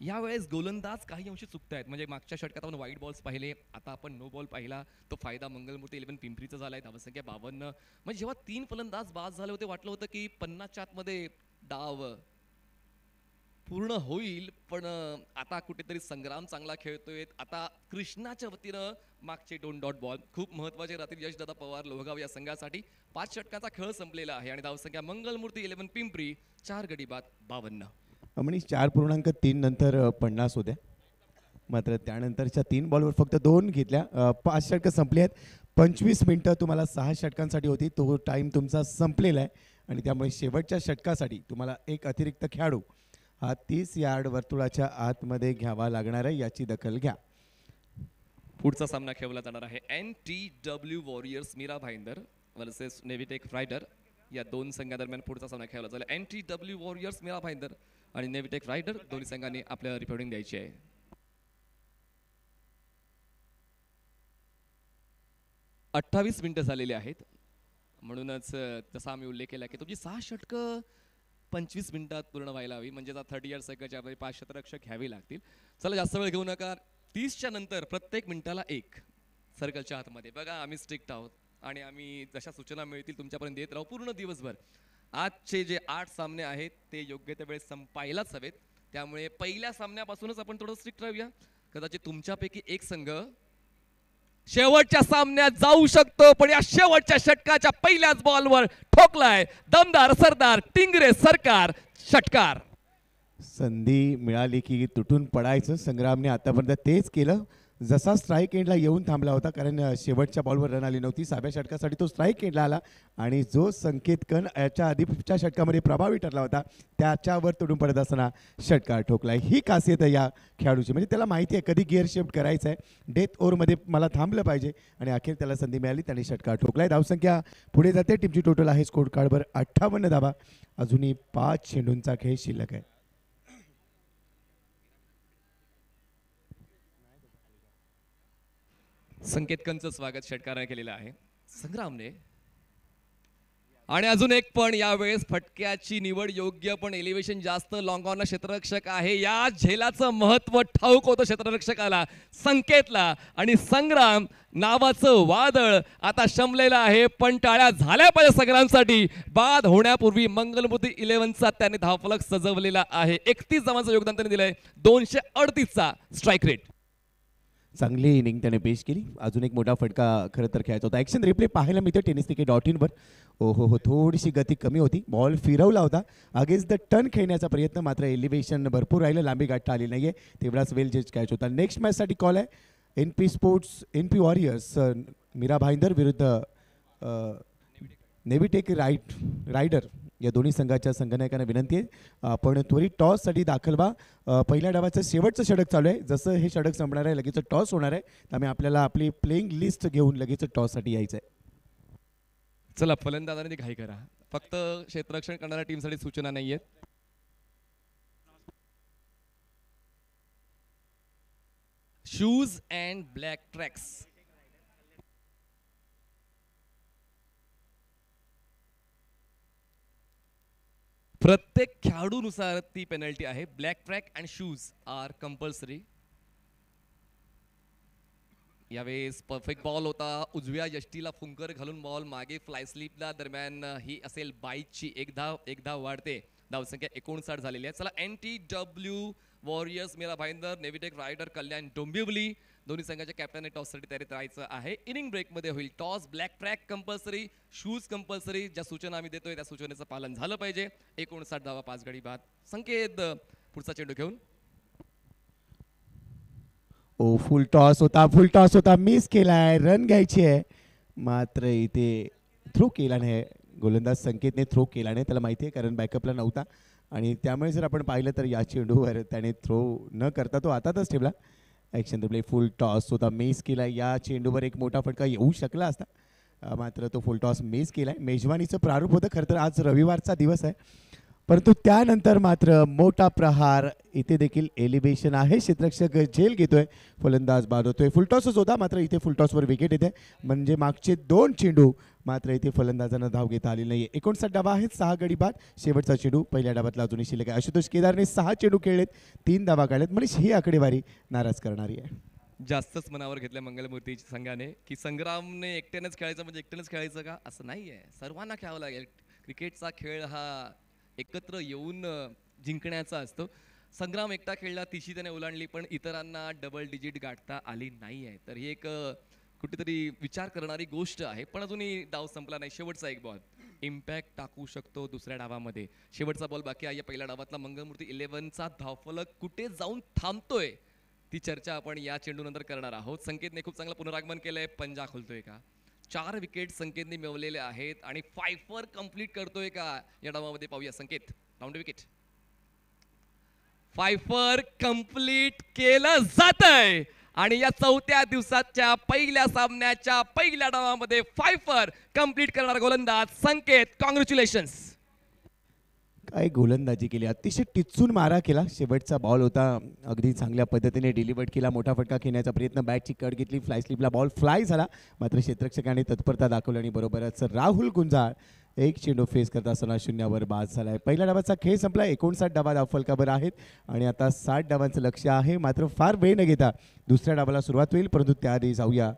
यावेळेस गोलंदाज काही अंशी चुकतायत. म्हणजे मागच्या षटकात आपण वाईट बॉल्स पाहिले, आता आपण नो बॉल पाहिला. तो फायदा मंगलमूर्ती 11 पिंपरीचा झालाय. धावसंख्या 52. म्हणजे जेव्हा 3 फलंदाज बाद झाले होते, वाटलं होतं की 50च्या आतमध्ये डाव पूर्ण होईल, पण आता कुठेतरी संग्राम चांगला खेळतोय. आता कृष्णाच्या वतीनं मागचे 2 डॉट बॉल खूप महत्वाचे राहतील. यशदादा पवार लोहगाव या संघासाठी 5 षटकाचा खेळ संपलेला आहे आणि धावसंख्या मंगलमूर्ती 11 पिंपरी 4 गडी बाद 52. मनीष 4.3 नंतर 50 होत्या, मात्र त्यानंतरच्या 3 बॉलवर फक्त 2 घेतल्या. 5 षटकं संपली आहेत. 25 मिनिटं तुम्हाला 6 षटकांसाठी होती. तो टाईम तुमचा संपलेला आहे आणि त्यामुळे शेवटच्या षटकासाठी तुम्हाला एक अतिरिक्त खेळाडू हा 30 यार्ड वर्तुळाच्या आतमध्ये घ्यावा लागणार आहे. याची दखल घ्या. पुढचा सामना खेळला जाणार आहे NTW warriors Mira Bhayandar versus Navitech rider. या 2 संघादरम्यान पुढचा सामना खेळला जाईल. NTW वॉरियर्स मीरा भाईंदर आणि नेव्हिटेक रायडर दोन्ही संघांनी आपल्या रिपोर्टिंग द्यायची आहे. 28 मिनिटं झालेली आहेत. म्हणूनच जसा आम्ही उल्लेख केला की तुमची 6 षटकं 25 मिनिटात पूर्ण व्हायला हवी. म्हणजे 30 इयर्स सायकलच्या 5 क्षेत्ररक्षक घ्यावे लागतील. चला जास्त वेळ घेऊ नका. 30च्या नंतर प्रत्येक मिनिटाला 1 सर्कलच्या आतमध्ये. बघा आम्ही स्ट्रिक्ट आहोत आणि आम्ही जशा सूचना मिळतील तुमच्यापर्यंत देत राहू पूर्ण दिवसभर. आजचे जे 8 सामने आहेत ते योग्य त्या वेळेस संपायलाच हवेत. त्यामुळे पहिल्या सामन्यापासूनच आपण थोडं स्ट्रिक्ट राहूया. कदाचित तुमच्यापैकी एक संघ शेवटच्या सामन्यात जाऊ शकतो, पण या शेवटच्या षटकाच्या पहिल्याच बॉलवर ठोकलाय दमदार सरदार टिंगरे सरकार. षटकार. संधी मिळाली की तुटून पडायचं. संग्रामने आतापर्यंत तेच केलं. जसा स्ट्राईक एंडला येऊन थांबला होता, कारण शेवटच्या बॉलवर रन आली नव्हती. 6व्या षटकासाठी तो स्ट्राईक एंडला आला आणि जो संकेत कन याच्या आधीच्या षटकामध्ये प्रभावी ठरला होता त्याच्यावर तुडून पडत असताना षटकार ठोकला. ही खासियत आहे या खेळाडूची, म्हणजे त्याला माहिती आहे कधी गिअर शिफ्ट करायचं आहे, डेथ ओव्हरमध्ये मला थांबलं पाहिजे आणि अखेर त्याला संधी मिळाली, त्याने षटकार ठोकला. धावसंख्या पुढे जाते. टीमची टोटल आहे स्कोर कार्डवर 58 धावा. अजूनही 5 चेंडूंचा खेळ शिल्लक आहे. संकेतकनचं स्वागत षटकाराने केलेलं आहे संग्रामने. आणि अजून एक पण यावेळेस फटक्याची निवड योग्य, पण एलिव्हेशन जास्त, लॉंग ऑन क्षेत्ररक्षक आहे. या झेलाचं महत्व ठाऊक होतं क्षेत्ररक्षकाला, संकेतला. आणि संग्राम नावाचं वादळ आता शमलेलं आहे, पण टाळ्या झाल्या पाहिजे संग्रामसाठी. बाद होण्यापूर्वी मंगलमूर्ती 11चा त्याने धावफलक सजवलेला आहे. 31 धावांचं योगदान त्याने दिलंय. 238चा स्ट्राईक रेट. चांगली इनिंग त्याने पेश केली. अजून एक मोठा फटका खरं तर खेळायचा होता. ॲक्शन रिप्ले पाहायला मिळते tenniscricket.in वर. थोडीशी गती कमी होती, बॉल फिरवला होता अगेन्स्ट द टर्न खेळण्याचा प्रयत्न, मात्र एलिव्हेशन भरपूर राहिलं, लांबी गाठता आली नाही आहे, तेवढाच वेल जज कॅच होता. नेक्स्ट मॅचसाठी कॉल आहे NP sports NP warriors Mira Bhayandar विरुद्ध नेव्हिटेक रायडर या दोन्ही संघाच्या संघनायकांना विनंती आहे आपण त्वरित टॉससाठी दाखल व्हा. पहिल्या डावाचं शेवटचं षटक चालू आहे. जसं हे षटक संपणार आहे लगेच टॉस होणार आहे, त्यामुळे आपल्याला आपली प्लेइंग लिस्ट घेऊन लगेच टॉससाठी यायचं आहे. चला फलंदाजाने ती घाई करा, फक्त क्षेत्ररक्षण करणाऱ्या टीमसाठी सूचना नाही आहेत. Shoes and black tracks. प्रत्येक खेळाडूनुसार ती पेनल्टी आहे. Black track and shoes are compulsory. यावेळेस परफेक्ट बॉल होता, उजव्या यष्टीला फुंकर घालून बॉल मागे फ्लाय स्लिपला, दरम्यान ही असेल बाईची. एक धाव वाढते. धावसंख्या 59 झालेली आहे. चला NTW warriors Mira Bhayandar, Navitech rider Kalyan Dombivli दोन्ही संघाच्या कॅप्टनने टॉससाठी तयारीत राहायचं आहे. इनिंग ब्रेकमध्ये होईल toss. Black track compulsory, shoes compulsory. ज्या सूचना आम्ही देतोय त्या सूचनेचं पालन झालं पाहिजे. 59 धावा, 5 गडी बाद. संकेत पुढचा चेंडू घेऊन. फुल टॉस होता, मिस केलाय, रन घ्यायची आहे, मात्र इथे थ्रो केला नाही. गोलंदाज संकेतने थ्रो केला नाही, त्याला माहिती आहे कारण बॅकअपला नव्हता आणि त्यामुळे जर आपण पाहिलं तर या चेंडूवर त्याने थ्रो न करता तो हातातच ठेवला. Action replay. फुल टॉस होता, मिस केला. या चेंडूवर एक मोठा फटका येऊ शकला असता, मात्र तो फुल टॉस मिस केला आहे. मेजवानीचं प्रारूप होतं खरं तर, आज रविवारचा दिवस आहे, परंतु त्यानंतर मात्र मोठा प्रहार. इथे देखील एलिव्हेशन आहे, क्षेत्ररक्षक झेल घेतोय, फलंदाज बाद होतोय. फुलटॉसच होता, मात्र इथे फुलटॉसवर विकेट येते, म्हणजे मागचे 2 चेंडू मात्र इथे फलंदाजांना धाव घेता आली नाही. 59 डावा आहेत, 6 गडी बाद. शेवटचा चेंडू पहिल्या डावातला अजूनही शिल्लक आहे. आशुतोष केदारने 6 चेंडू खेळलेत, 3 धावा काढलेत, म्हणजे ही आकडेवारी नाराज करणारी आहे. जास्तच मनावर घेतल्या मंगलमूर्ती संघाने की संग्रामने एकट्यानेच खेळायचं म्हणजे एकट्यानेच खेळायचं का, असं नाही आहे. सर्वांना खेळावं लागेल. क्रिकेटचा खेळ हा एकत्र येऊन जिंकण्याचा असतो. संग्राम एकटा खेळला, तिशी त्याने ओलांडली, पण इतरांना डबल डिजिट गाठता आली नाही आहे. तर ही एक कुठेतरी विचार करणारी गोष्ट आहे. पण अजूनही डाव संपला नाही. शेवटचा एक बॉल इम्पॅक्ट टाकू शकतो दुसऱ्या डावामध्ये. शेवटचा बॉल बाकी आहे. पहिल्या डावातला मंगलमूर्ती 11चा धावफलक कुठे जाऊन थांबतोय ती चर्चा आपण या चेंडूनंतर करणार आहोत. संकेतने खूप चांगलं पुनरागमन केलंय. पंजा खोलतोय का, 4 विकेट संकेतने मिळवलेले आहेत आणि 5 कंप्लीट करतोय का या डावामध्ये पाहूया. संकेत राऊंड विकेट. 5 कंप्लीट केलं जातंय आणि या 4थ्या दिवसाच्या पहिल्या सामन्याच्या पहिल्या डावामध्ये 5 कंप्लीट करणारा गोलंदाज संकेत. कॉंग्रॅच्युलेशन्स. काय गोलंदाजी केली, अतिशय टिचून मारा केला. शेवटचा बॉल होता, अगदी चांगल्या पद्धतीने डिलिव्हर्ड केला. मोठा फटका खेळण्याचा प्रयत्न, बॅटची कट घेतली, फ्लाय स्लिपला बॉल फ्लाय झाला, मात्र क्षेत्ररक्षकाने तत्परता दाखवली आणि बरोबरच राहुल गुंजाळ एक चेंडू फेस करत असताना 0वर बाद झालाय. पहिल्या डावाचा खेळ संपला. 59 डावा धावफलकावर आहेत आणि आता 60 डावांचं लक्ष आहे. मात्र फार वेळ न घेता दुसऱ्या डावाला सुरुवात होईल, परंतु त्याआधी जाऊया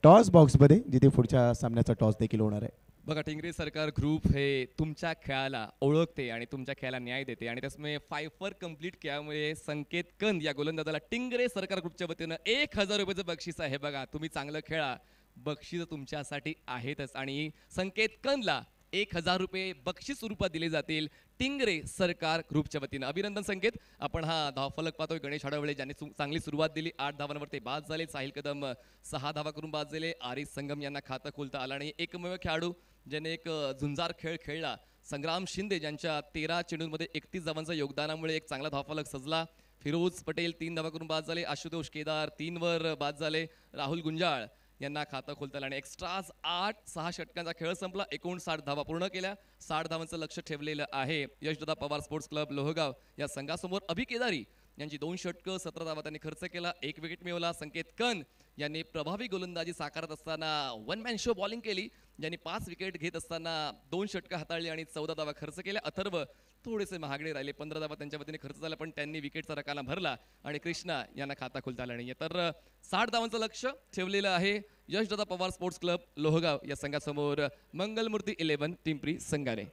टॉस बॉक्समध्ये, जिथे पुढच्या सामन्याचा टॉस देखील होणार आहे. बघा, टिंगरे सरकार ग्रुप हे तुमच्या खेळाला ओळखते आणि तुमच्या खेळाला न्याय देते आणि त्यामुळे 5 कंप्लीट केल्यामुळे संकेत कंद या गोलंदाजाला टिंगरे सरकार ग्रुपच्या वतीनं 1000 रुपयाचं बक्षीस आहे. बघा, तुम्ही चांगलं खेळा, बक्षीस तुमच्यासाठी आहेतच आणि संकेत कंदला 1000 रुपये बक्षीस स्वरूपात दिले जातील टिंगरे सरकार ग्रुपच्या वतीनं. अभिनंदन संकेत. आपण हा धावफलक पाहतोय. गणेश हडवळे ज्यांनी चांगली सुरुवात दिली, 8 धावांवर ते बाद झाले. साहिल कदम 6 धावा करून बाद झाले. आरिस संगम यांना खातं खोलता आलं आणि एकमेव खेळाडू ज्याने एक झुंजार खेळ खेळला, संग्राम शिंदे, ज्यांच्या 13 चेंडूंमध्ये 31 धावांच्या योगदानामुळे एक चांगला धावफलक सजला. फिरोज पटेल 3 धावा करून बाद झाले. आशुतोष केदार 3 वर बाद झाले. राहुल गुंजाळ यांना खातं खोलता आलं आणि एक्स्ट्राज 6 षटकांचा खेळ संपला. 59 धावा पूर्ण केल्या. 60 धावांचं लक्ष ठेवलेलं आहे यशदादा पवार स्पोर्ट्स क्लब लोहगाव या संघासमोर. अभि केदारी यांची 2 षटकं 17 धावा त्यांनी खर्च केला. 1 विकेट मिळवला. संकेत कन यांनी प्रभावी गोलंदाजी साकारत असताना वन मॅन शो बॉलिंग केली, ज्यांनी 5 विकेट घेत असताना 2 षटकं हाताळली आणि 14 धावा खर्च केल्या. अथर्व थोडेसे महागडे राहिले, 15 धावा त्यांच्या वतीने खर्च झाला, पण त्यांनी विकेटचा रकाना भरला आणि कृष्णा यांना खाता खोलता आला नाही. तर 60 धावांचं लक्ष ठेवलेलं आहे यशदादा पवार स्पोर्ट्स क्लब लोहगाव या संघासमोर मंगलमूर्ती 11 पिंपरी संघाने.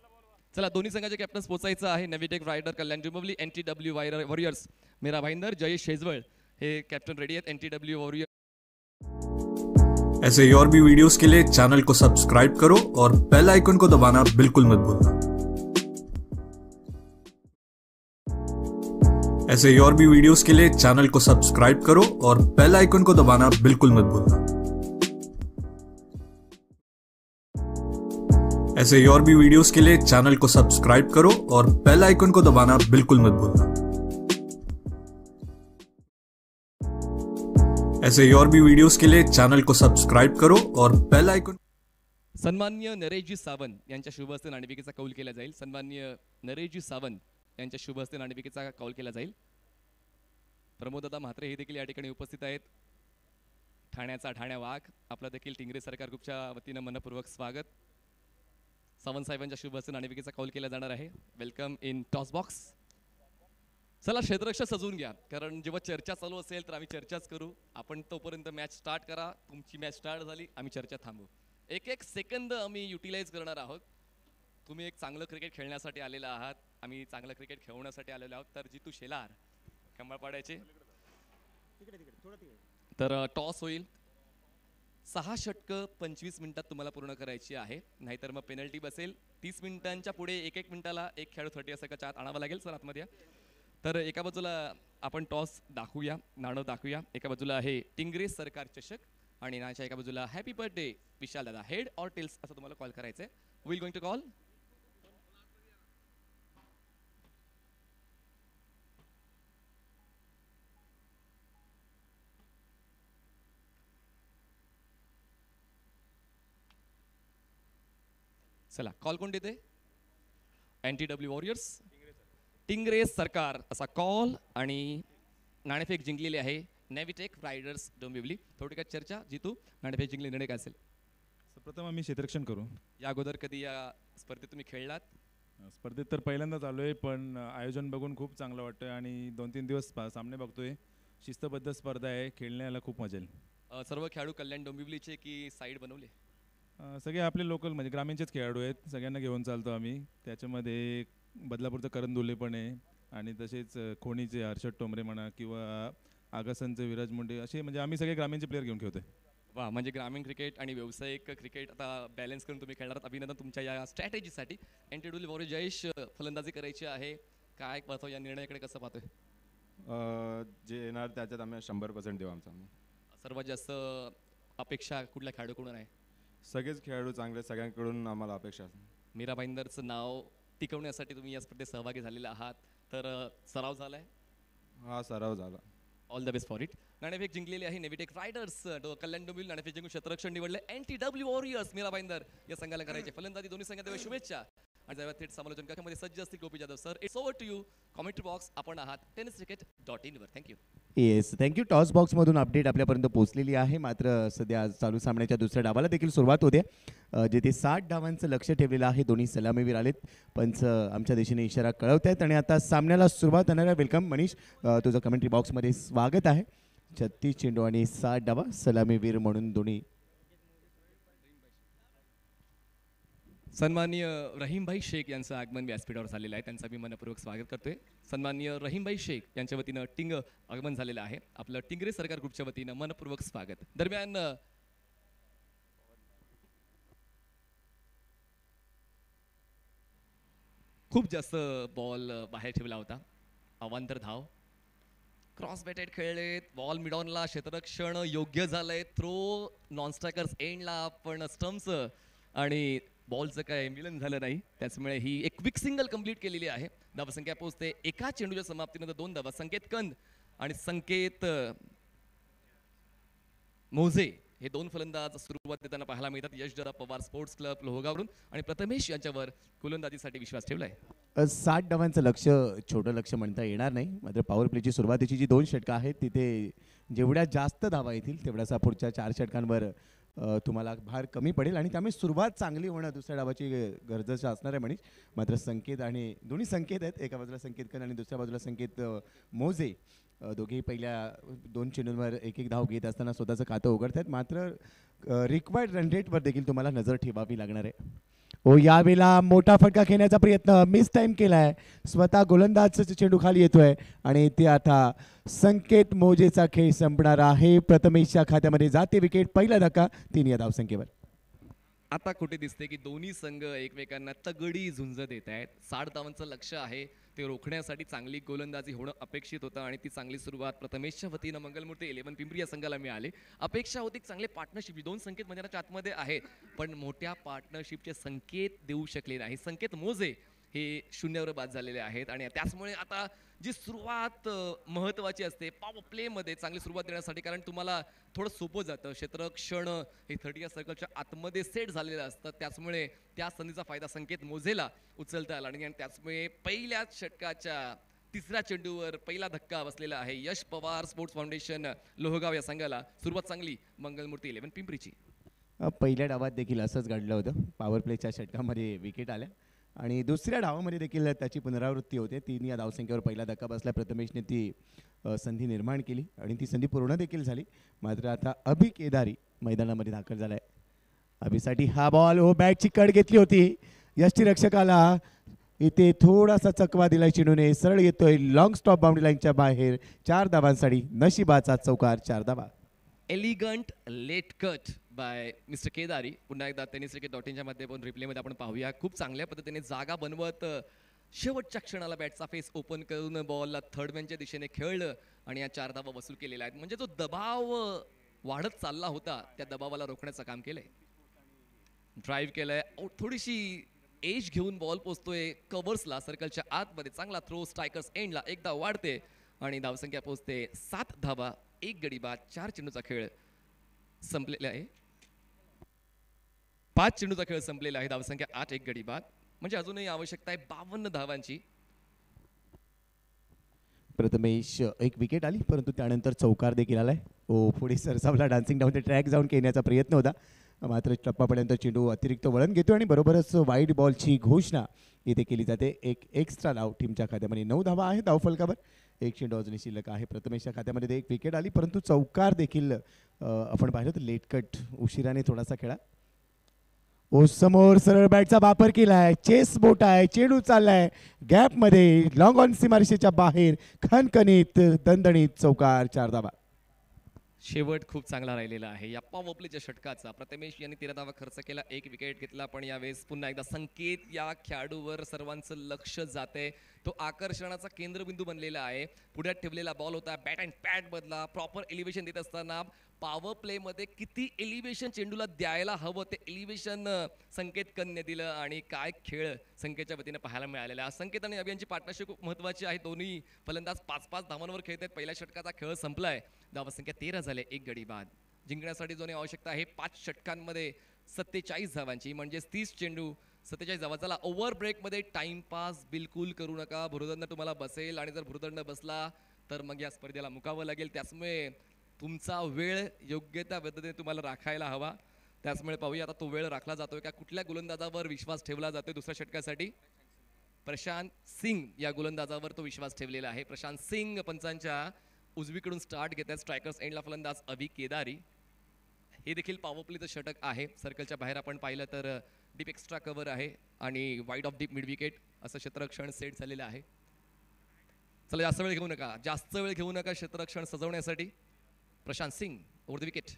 चला, दोन्ही संघाचे कॅप्टन्स पोचायचं आहे. नवीटेक rider Kalyan Dombivli, NTW warriors Mira Bhayandar, Jayesh Shejwal हे कॅप्टन रेडी आहेत. NTW warrior. ऐसे ही और भी वीडियोस के लिए चैनल को सब्सक्राइब करो और बेल आइकन को दबाना बिल्कुल मत भूलना. ऐसे ही और भी वीडियोस के लिए चैनल को सब्सक्राइब करो और बेल आइकन को दबाना बिल्कुल मत भूलना. ऐसे ही और भी वीडियोस के लिए चैनल को सब्सक्राइब करो और बेल आइकन को दबाना बिल्कुल मत भूलना. ऐसे ही और भी वीडियोस के लिए चैनल को सब्सक्राइब करो और बेल आइकन. सन्माननीय नरेशजी सावंत यांच्या शुभ हस्ते नाणेफेकीचा कौल केला जाईल. सन्माननीय नरेशजी सावंत यांच्या शुभ हस्ते नाणेफेकीचा कौल केला जाईल. प्रमोददादा म्हात्रे हे देखील या ठिकाणी उपस्थित आहेत. ठाण्याचा ठाण्या वाघ आपलं देखील टिंगरे सरकार ग्रुपच्या वतीनं मनपूर्वक स्वागत. सावंत साहेबांच्या शुभ हस्ते नाणेफेकीचा कौल केला जाणार आहे. Welcome in toss box. चला, क्षेत्ररक्षक सजवून घ्या, कारण जेव्हा चर्चा चालू असेल तर आम्ही चर्चाच करू. आपण तोपर्यंत मॅच स्टार्ट करा. तुमची मॅच स्टार्ट झाली, आम्ही चर्चा थांबू. 1-1 सेकंद आम्ही युटिलाइज करणार आहोत. तुम्ही एक चांगलं क्रिकेट खेळण्यासाठी आलेला आहात, आम्ही चांगलं क्रिकेट खेळवण्यासाठी आलेलो आहोत. तर जितू शेलार खंबाळपाड्याचे. तर टॉस होईल. 6 षटकं 25 मिनिटात तुम्हाला पूर्ण करायची आहे, नाहीतर मग पेनल्टी बसेल. 30 मिनिटांच्या पुढे 1-1 मिनिटाला एक खेळाडू 30 सेकंदाच्या आत आणावा लागेल. सर आतमध्ये या. तर एका बाजूला आपण टॉस दाखवूया, नाणं दाखवूया. एका बाजूला आहे टिंगरे सरकार चषक आणि नाच्या एका बाजूला हॅपी बर्थडे विशाल दादा. हेड ऑर टेल्स असं तुम्हाला कॉल करायचं आहे. Will going to call. चला, कॉल कोण देते? NTW वॉरियर्स, टिंगरे सरकार असा कॉल. आणि नाणेफेक जिंकलेली आहे नेव्हिटेक रायडर्स डोंबिवली. थोडक्यात चर्चा, जितू नाणेफेक जिंकली, निर्णय काय असेल? प्रथम आम्ही क्षेत्ररक्षण करू. या अगोदर कधी या स्पर्धेत तुम्ही खेळलात? स्पर्धेत तर पहिल्यांदाच आलो आहे, पण आयोजन बघून खूप चांगलं वाटतं आणि 2-3 दिवस सामने बघतोय. शिस्तबद्ध स्पर्धा आहे, खेळण्याला खूप मजा येईल. सर्व खेळाडू कल्याण डोंबिवलीचे की साईड बनवले? सगळे आपले लोकल म्हणजे ग्रामीणचेच खेळाडू आहेत. सगळ्यांना घेऊन चालतो आम्ही. त्याच्यामध्ये बदलापूरचं करण दुले पण आहे आणि तसेच खोणीचे हर्षद टोमरे म्हणा किंवा आगासनचे विराज मुंडे, असे म्हणजे आम्ही सगळे ग्रामीणचे प्लेयर घेऊन खेळतोय. वा, म्हणजे ग्रामीण क्रिकेट आणि व्यावसायिक क्रिकेट आता बॅलन्स करून तुम्ही खेळणार. अभिनंदन तुमच्या या स्ट्रॅटेजीसाठी. NTW वॉरियर जयेश, फलंदाजी करायची आहे, काय पाहतो या निर्णयाकडे, कसं पाहतोय? जे येणार त्याच्यात आम्ही 100% देऊ. आमचा सर्वात जास्त अपेक्षा कुठल्या खेळाडूकडून आहे? सगळेच खेळाडू चांगले, सगळ्यांकडून आम्हाला अपेक्षा आहे. मीरा भाईंदरचं नाव टिकवण्यासाठी तुम्ही या स्पर्धेत सहभागी झालेले आहात, तर सराव झालाय? हा, सराव झाला. All the best for it. नाणेफेक जिंकलेली आहे नेव्हिटेक रायडर्स कल्याण डोंबिवली. नाणेफेक जिंकून क्षेत्ररक्षण निवडले NTW वॉरियर्स मीरा भाईंदर या संघाला करायचे. फलंदाजी दोन्ही संघात शुभेच्छा. आणि जेव्हा थेट समालोचन कक्षामध्ये सज्ज असतील Gopi Jadhav sir. It's over to you. Commentary box आपण आहात tenniscricket.in वर. थँक्यू. Yes, thank you. टॉस बॉक्समधून अपडेट आपल्यापर्यंत पोहोचलेली आहे. मात्र सध्या चालू सामन्याच्या दुसऱ्या डावाला देखील सुरुवात होते, जिथे 60 धावांचं लक्ष ठेवलेलं आहे. दोन्ही सलामीवीर आलेत. पंच आमच्या दिशेने इशारा कळवत आहेत आणि आता सामन्याला सुरुवात होणार आहे. वेलकम मनीष, तुझं कमेंट्री बॉक्समध्ये स्वागत आहे. 36 चेंडू आणि 60 डावा. सलामीवीर म्हणून दोन्ही. सन्माननीय रहीमभाई शेख यांचं आगमन व्यासपीठावर झालेलं आहे, त्यांचं मी मनपूर्वक स्वागत करतोय. सन्माननीय रहीमभाई शेख यांच्या वतीनं टिंग आगमन झालेलं आहे. आपलं टिंगरे सरकार ग्रुपच्या वतीनं मनपूर्वक स्वागत. दरम्यान खूप जास्त बॉल बाहेर ठेवला होता. अवांतर धाव. क्रॉस बॅटेड खेळलेत, बॉल मिडॉनला, क्षेत्ररक्षण योग्य झालंय, थ्रो नॉन स्ट्रायकर्स एंडला, पण स्टम्प्स आणि बॉलचं काय मिलन झालं नाही, त्याच्यामुळे ही एक क्विक सिंगल कंप्लीट केलेली आहे. धावसंख्या पोहोचते एका चेंडूच्या समाप्तीनंतर 2 धावा. संकेत कंद आणि संकेत मोजे हे 2 फलंदाज सुरुवात देताना पाहायला मिळतात. यशदादा पवार स्पोर्ट्स क्लब लोहगावरून आणि प्रथमेश यांच्यावर गोलंदाजीसाठी विश्वास ठेवलाय. 60 धावांचं लक्ष छोटं लक्ष म्हणता येणार नाही. मात्र पॉवर प्लेची सुरुवातीची जी 2 षटकं आहेत तिथे जेवढ्या जास्त धावा येतील तेवढ्याचा पुढच्या 4 षटकांवर तुम्हाला भार कमी पडेल आणि त्यामुळे सुरुवात चांगली होणं दुसऱ्या डावाची गरजेचं असणार आहे म्हणीच. मात्र संकेत आणि दोन्ही संकेत आहेत, एका बाजूला संकेत कन आणि दुसऱ्या बाजूला संकेत मोजे, दोघेही पहिल्या 2 चेंडूंवर एक धाव घेत असताना स्वतःचं खातं उघडत आहेत. मात्र रिक्वायर्ड रन रेटवर देखील तुम्हाला नजर ठेवावी लागणार आहे. यावेळेला मोठा फटका खेळण्याचा प्रयत्न मिस टाइम केलाय. स्वतः गोलंदाज चेंडू खाली येतोय आणि ते आता संकेत मोजेचा खेळ संपणार आहे. प्रथमेशच्या खात्यामध्ये जाते विकेट. पहिला धक्का 3 या धावसंख्येवर. आता कुठे दिसते की दोन्ही संघ एकमेकांना तगडी झुंज देत आहेत. 60 धावांचं लक्ष आहे, ते रोखण्यासाठी चांगली गोलंदाजी होणं अपेक्षित होतं आणि ती चांगली सुरुवात प्रथमेशच्या वतीनं मंगलमूर्ती 11 पिंपरी या संघाला मिळाली. अपेक्षा होती चांगले पार्टनरशिप, 2 संकेत मैदानाच्या आतमध्ये आहेत पण मोठ्या पार्टनरशिपचे संकेत देऊ शकले नाही. संकेत मोजे हे 0वर बाद झालेले आहेत आणि त्याचमुळे आता जी सुरुवात महत्त्वाची असते पॉवर प्लेमध्ये चांगली सुरुवात देण्यासाठी, कारण तुम्हाला थोडं सोपं जातं. क्षेत्ररक्षण हे 30 सर्कलच्या आतमध्ये सेट झालेलं असतं, त्याचमुळे त्या संधीचा फायदा संकेत मोजेला उचलता आला आणि त्याचमुळे पहिल्या षटकाच्या 3ऱ्या चेंडूवर पहिला धक्का बसलेला आहे. यश पवार स्पोर्ट्स फाउंडेशन लोहगाव या संघाला. सुरुवात चांगली मंगलमूर्ती 11 पिंपरीची. पहिल्या डावात देखील असंच घडलं होतं. पॉवर प्लेच्या षटकामध्ये विकेट आल्या आणि दुसऱ्या डावामध्ये देखील त्याची पुनरावृत्ती होते. 3 या धावसंख्येवर पहिला धक्का बसला. प्रथमेशने ती संधी निर्माण केली आणि ती संधी पूर्ण देखील झाली. मात्र आता अभि केदारी मैदानामध्ये दाखल झालाय. अभिसाठी हा बॉल बॅटची कड घेतली होती. यष्टीरक्षकाला इथे थोडासा चकवा दिला चेंडूने. सरळ येतोय लॉंग स्टॉप बाउंड्री लाईनच्या बाहेर. 4 धावांसाठी नशिबाचा चौकार. 4 धावा. Elegant late cut by mister Kedari. पुन्हा एकदा टेनिस क्रिकेट .inच्या माध्यमातून रिप्लेमध्ये आपण पाहूया. खूप चांगल्या पद्धतीने जागा बनवत शेवटच्या क्षणाला बॅटचा फेस ओपन करून बॉलला थर्ड मॅनच्या दिशेने खेळलं आणि या 4 धावा वसूल केलेल्या आहेत. म्हणजे जो दबाव वाढत चालला होता त्या दबावाला रोखण्याचं काम केलंय. ड्राईव्ह केलंय, थोडीशी एज घेऊन बॉल पोचतोय कव्हर्सला सर्कलच्या आतमध्ये. चांगला थ्रो स्ट्रायकर्स एंडला. एक धाव वाढते आणि धावसंख्या पोहोचते 7 धावा 1 गडी बाद. 4 चेंडूचा खेळ संपलेला आहे. 5 चेंडूचा खेळ संपलेला आहे. धावसंख्या 8 1 गडी बाद. म्हणजे अजूनही आवश्यकता आहे 52 धावांची. प्रथमेश एक विकेट आली परंतु त्यानंतर चौकार देखील आलाय. पुढे सरसावला डान्सिंग डाऊन द ट्रॅक जाऊन खेळण्याचा प्रयत्न होता. मात्र टप्पापर्यंत चेंडू अतिरिक्त वळण घेतो आणि बरोबरच वाईड बॉलची घोषणा इथे केली जाते. एक एक्स्ट्रा धाव टीमच्या खात्यामध्ये. 9 धावा आहे धावफलकावर. 1 चेंडू अजूनही शिल्लक आहे. प्रथमेशच्या खात्यामध्ये 1 विकेट आली परंतु चौकार देखील आपण पाहिलं तर लेट कट उशिराने थोडासा खेळा. समोर सरळ बॅटचा वापर केलाय. चेस बोट आहे. चेंडू चाललाय गॅपमध्ये लॉंग ऑन सीमारेषेच्या बाहेर. खणखणीत दणदणीत चौकार. 4 धावा. शेवट खूप चांगला राहिलेला आहे या पॉवर प्लेच्या षटकाचा. प्रथमेश यांनी 13 धावा खर्च केला, 1 विकेट घेतला, पण यावेळेस पुन्हा एकदा संकेत या खेळाडूवर सर्वांचं लक्ष जाते. तो आकर्षणाचा केंद्रबिंदू बनलेला आहे. पुढ्यात ठेवलेला बॉल होता. बॅट अँड पॅड बदला. प्रॉपर एलिव्हेशन देत असताना पॉवर प्लेमध्ये किती एलिव्हेशन चेंडूला द्यायला हवं ते एलिव्हेशन संकेत कन्ने दिलं आणि काय खेळ संकेतच्या वतीने पाहायला मिळालेला. संकेत आणि अभियानची पार्टनरशिप खूप महत्त्वाची आहे. दोन्ही फलंदाज 5-5 धावांवर खेळत आहेत. पहिल्या षटकाचा खेळ संपलाय. धावसंख्या 13 झाले 1 गडी बाद. जिंकण्यासाठी जोने आवश्यकता आहे 5 षटकांमध्ये 47 धावांची, म्हणजेच 30 चेंडू 47 धावा. चला ओव्हर ब्रेकमध्ये टाइमपास बिलकुल करू नका. भुर्दंड तुम्हाला बसेल आणि जर भुर्दंड बसला तर मग या स्पर्धेला मुकावं लागेल. त्यामुळे तुमचा वेळ योग्य त्या पद्धतीने तुम्हाला राखायला हवा. त्याचमुळे पाहूया आता तो वेळ राखला जातोय का. कुठल्या गोलंदाजावर विश्वास ठेवला जातोय दुसऱ्या षटकासाठी. प्रशांत सिंग या गोलंदाजावर तो विश्वास ठेवलेला आहे. प्रशांत सिंग पंचांच्या उजवीकडून स्टार्ट घेतात. स्ट्रायकर्स एंडला फलंदाज अभि केदारी. हे देखील पॉवर प्लेचं षटक आहे. सर्कलच्या बाहेर आपण पाहिलं तर डीप एक्स्ट्रा कव्हर आहे आणि wide of deep mid wicket असं क्षेत्ररक्षण सेट झालेलं आहे. चला जास्त वेळ घेऊ नका क्षेत्ररक्षण सजवण्यासाठी. Prashant Singh over the wicket.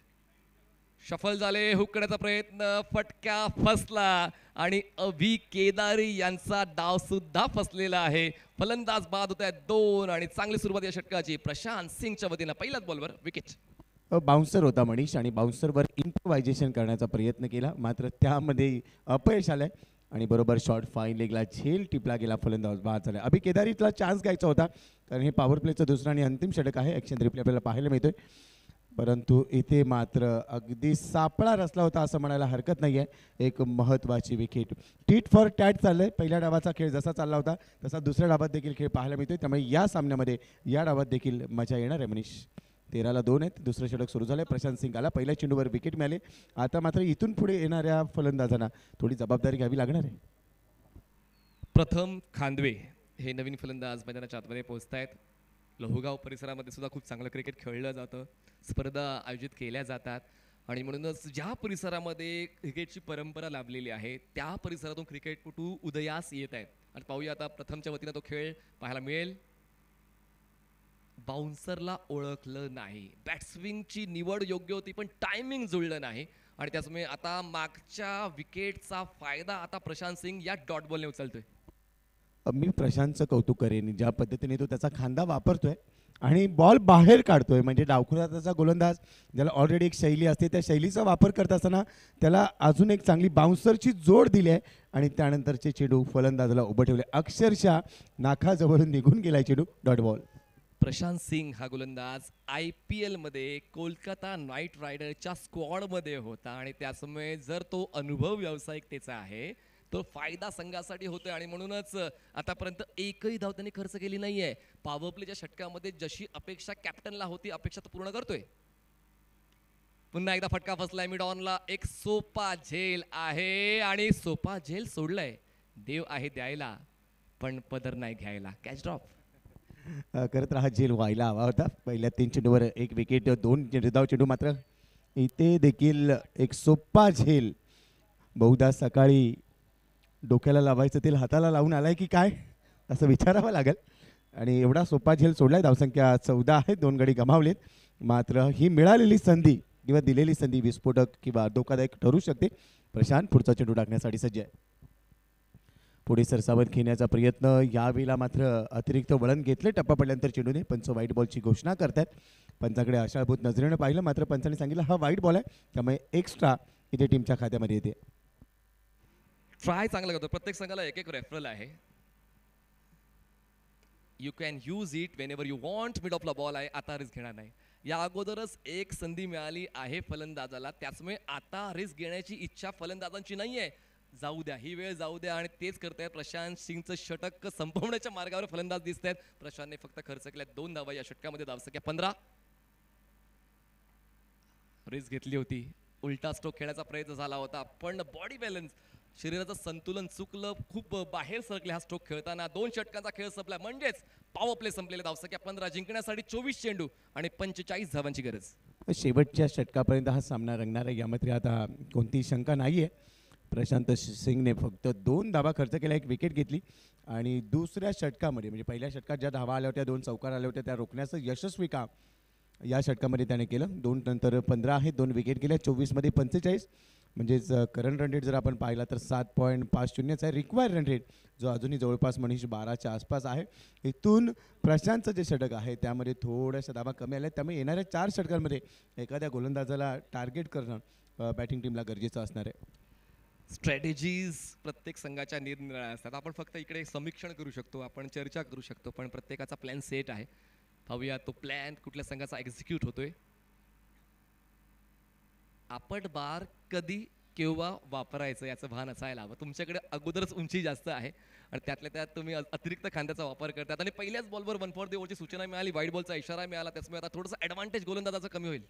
Shuffle झाले, हुक करण्याचा प्रयत्न, फटका फसला आणि अभि केदारी यांचा डाव सुद्धा फसलेला आहे. फलंदाज बाद होत आहेत 2 आणि चांगली सुरुवात या षटकाची प्रशांत सिंगच्या वतीनं. पहिल्याच बॉलवर विकेट. बाउन्सर होता मनीष आणि बाउन्सरवर इम्प्रोव्हायझेशन करण्याचा प्रयत्न केला, मात्र त्यामध्ये अपयश आलंय आणि बरोबर शॉर्ट फाईन लेगला झेल टिपला गेला. फलंदाज बाद झाला. अभि केदारीतला चान्स घ्यायचा होता, कारण हे पॉवर प्लेचं दुसरं आणि अंतिम षटक आहे. ॲक्शन रिप्ले आपल्याला पाहायला मिळतोय, परंतु इथे मात्र अगदी सापळा रचला होता असं म्हणायला हरकत नाही आहे. एक महत्त्वाची विकेट. टीट फॉर टॅट चाललंय. पहिल्या डावाचा खेळ जसा चालला होता तसा दुसऱ्या डावात देखील खेळ पाहायला मिळतोय, त्यामुळे या सामन्यामध्ये या डावात देखील मजा येणार आहे. मनीष 13-2 आहेत. दुसरं षटक सुरू झालंय. प्रशांत सिंग आला. पहिल्या चेंडूवर विकेट मिळाली. आता मात्र इथून पुढे येणाऱ्या फलंदाजांना थोडी जबाबदारी घ्यावी लागणार आहे. प्रथम खांदवे हे नवीन फलंदाज मैदानाच्या आतमध्ये पोहोचत आहेत. लहुगाव परिसरामध्ये सुद्धा खूप चांगलं क्रिकेट खेळलं जातं, स्पर्धा आयोजित केल्या जातात आणि म्हणूनच ज्या परिसरामध्ये क्रिकेटची परंपरा लाभलेली आहे त्या परिसरातून क्रिकेटपटू उदयास येत आहेत. आणि पाहूया आता प्रथमच्या वतीनं तो खेळ पाहायला मिळेल. बाउन्सरला ओळखलं नाही. बॅट्सविंगची निवड योग्य होती पण टायमिंग जुळलं नाही आणि त्यामुळे आता मागच्या विकेटचा फायदा आता प्रशांत सिंग या डॉट बॉलने उचलतोय. मी प्रशांतचं कौतुक करेन ज्या पद्धतीने तो त्याचा खांदा वापरतोय आणि बॉल बाहेर काढतोय. म्हणजे डावखुराचा गोलंदाज ज्याला ऑलरेडी एक शैली असते त्या शैलीचा वापर करत असताना त्याला अजून एक चांगली बाउन्सरची जोड दिली आहे आणि त्यानंतरचे चेंडू फलंदाजाला उभं ठेवले. अक्षरशः नाखाजवळून निघून गेलाय चेंडू. Dot ball. प्रशांत सिंग हा गोलंदाज IPL मध्ये कोलकाता नाईट रायडरच्या स्क्वॉडमध्ये होता आणि त्यामुळे जर तो अनुभव व्यावसायिकतेचा आहे तो फायदा संघासाठी होतोय आणि म्हणूनच आतापर्यंत एकही धाव त्यांनी खर्च केली नाहीये. पॉवर प्लेच्या षटकामध्ये जशी अपेक्षा कॅप्टनला होती अपेक्षा तो पूर्ण करतोय. पुन्हा एकदा फटका फसलाय मिड ऑनला. एक सोपा झेल आहे आणि सोपा झेल सोडलाय. देव आहे द्यायला पण पदर नाही घ्यायला. Catch drop. खरं तर हा झेल व्हायला हवा होता. पहिल्या 3 चेंडूवर एक विकेट, 2 निर्धाव चेंडू. मात्र इथे देखील एक सोपा झेल. बहुधा सकाळी डोक्याला लावायचं तेल हाताला लावून आलाय की काय असं विचारावं लागेल. आणि एवढा सोपा झेल सोडलाय. धावसंख्या 14 आहे. 2 गडी गमावलेत. मात्र ही मिळालेली संधी किंवा दिलेली संधी विस्फोटक किंवा धोकादायक ठरू शकते. प्रशांत पुढचा चेंडू टाकण्यासाठी सज्ज आहे. पुढे सरसावत घेण्याचा प्रयत्न. यावेळेला मात्र अतिरिक्त वळण घेतले. टप्पा पडल्यानंतर चेंडूने पंच व्हाईट बॉलची घोषणा करतात. पंचाकडे आशाभूत नजरेनं पाहिलं, मात्र पंचाने सांगितलं हा व्हाईट बॉल आहे, त्यामुळे एक्स्ट्रा इथे टीमच्या खात्यामध्ये येते. ट्राय चांगला करतो. प्रत्येक संघाला एक रेफरल आहे. You can use it whenever you want. Mid ऑफला बॉल आहे. आता रिस्क घेणार नाही. या अगोदरच एक संधी मिळाली आहे फलंदाजाला, त्याचमुळे आता रिस्क घेण्याची इच्छा फलंदाजांची नाही आहे. जाऊ द्या, ही वेळ जाऊ द्या आणि तेच करतायत. प्रशांत सिंगचं षटक संपवण्याच्या मार्गावर फलंदाज दिसत आहेत. प्रशांतने फक्त खर्च केल्या 2 धावा या षटकामध्ये. धावसंख्या 15. रिस्क घेतली होती. उलटा स्ट्रोक खेळायचा प्रयत्न झाला होता पण बॉडी बॅलन्स, शरीराचं संतुलन चुकलं. खूप बाहेर सरकले हा स्ट्रोक खेळताना. 2 षटकांचा खेळ संपला म्हणजेच पॉवर प्ले संपलेला. धावसंख्या 15. जिंकण्यासाठी 24 चेंडू आणि 45 धावांची गरज. शेवटच्या षटकापर्यंत हा सामना रंगणार आहे यामध्ये आता कोणतीही शंका नाही आहे. प्रशांत सिंगने फक्त 2 धावा खर्च केला, 1 विकेट घेतली आणि दुसऱ्या षटकामध्ये म्हणजे पहिल्या षटकात ज्या धावा आल्या होत्या, 2 चौकार आल्या होत्या, त्या रोखण्याचं यशस्वी काम या षटकामध्ये त्याने केलं. 2 नंतर 15 आहेत, 2 विकेट गेल्या. 24मध्ये 45. म्हणजेच करंट रन रेट जर आपण पाहिला तर 7.50 आहे. रिक्वायर रन रेट जो अजूनही जवळपास मनीष 12च्या आसपास आहे. इथून प्रशांतचं जे षटक आहे त्यामध्ये थोड्याशा धावा कमी आल्या, त्यामुळे येणाऱ्या 4 षटकांमध्ये एखाद्या गोलंदाजाला टार्गेट करणं बॅटिंग टीमला गरजेचं असणार आहे. स्ट्रॅटेजीज प्रत्येक संघाच्या निरनिराळ्या असतात. आपण फक्त इकडे समीक्षण करू शकतो, आपण चर्चा करू शकतो, पण प्रत्येकाचा प्लॅन सेट आहे. पाहूया तो प्लॅन कुठल्या संघाचा एक्झिक्यूट होतोय. आपट बार कधी केव्हा वापरायचं याचं भान असायला हवं. तुमच्याकडे अगोदरच उंची जास्त आहे आणि त्यातल्या त्यात तुम्ही अतिरिक्त खांद्याचा वापर करतात आणि पहिल्याच बॉलवर 1 फॉर द ओव्हरची सूचना मिळाली, व्हाईट बॉलचा इशारा मिळाला, त्यामुळे आता थोडंसं ॲडव्हान्टेज गोलंदाजाचं कमी होईल.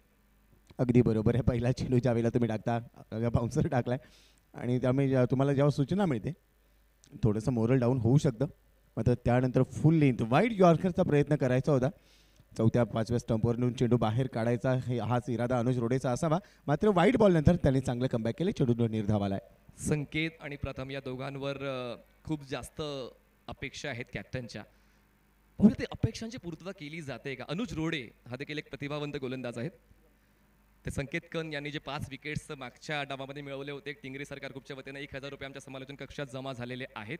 अगदी बरोबर आहे. पहिला चेंडू ज्या वेळेला तुम्ही टाकता बाउन्सर टाकलाय आणि त्यामुळे तुम्हाला जेव्हा सूचना मिळते थोडंसं मोरल डाऊन होऊ शकतं. मात्र त्यानंतर फुल लेंथ वाईड यॉर्करचा प्रयत्न करायचा होता. 4-5व्या स्टंपवरून चेंडू बाहेर काढायचा हाच इरादा अनुज रोडेचा असावा. मात्र वाईट बॉल नंतर त्याने चांगलं कमबॅक केले. चेंडू निर्धावाला आहे. संकेत आणि प्रथम या दोघांवर खूप जास्त अपेक्षा आहेत कॅप्टनच्या. ते अपेक्षांची पूर्तता केली जाते का? अनुज रोडे हा देखील एक प्रतिभावंत गोलंदाज आहेत. ते संकेत कन यांनी जे 5 विकेट्स मागच्या डावामध्ये मिळवले होते टिंगरे सरकार ग्रुपच्या वतीने 1000 रुपये आमच्या समालोचन कक्षात जमा झालेले आहेत.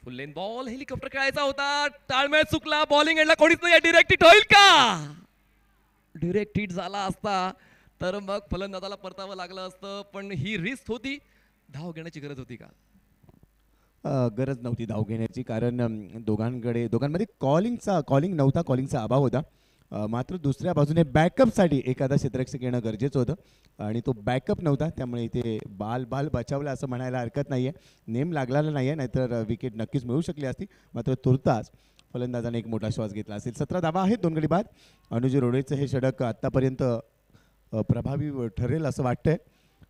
फुल लेन बॉल, हेलिकॉप्टर खेळायचा होता, ताळमेळ चुकला, बॉलिंग एंडला कोणीच नाही, डायरेक्ट हिट होईल का? डायरेक्ट हिट झाला असता तर मग फलंदाजाला परतावं लागलं असतं, पण ही रिस्क होती. धाव घेण्याची गरज होती का? गरज नव्हती धाव घेण्याची, कारण दोघांमध्ये कॉलिंग नव्हता, कॉलिंगचा अभाव होता. मात्र दुसऱ्या बाजूने बॅकअपसाठी एखादा क्षेत्ररक्षक येणं गरजेचं होतं आणि तो बॅकअप नव्हता, त्यामुळे इथे बाल बचावला असं म्हणायला हरकत नाही आहे. नेम लागलेला नाही आहे, नाहीतर विकेट नक्कीच मिळू शकली असती. मात्र तुर्तास फलंदाजाने एक मोठा श्वास घेतला असेल. 17 धावा आहेत 2 गडी बाद. अनुज रोडेचं हे षटक आत्तापर्यंत प्रभावी ठरेल असं वाटतंय.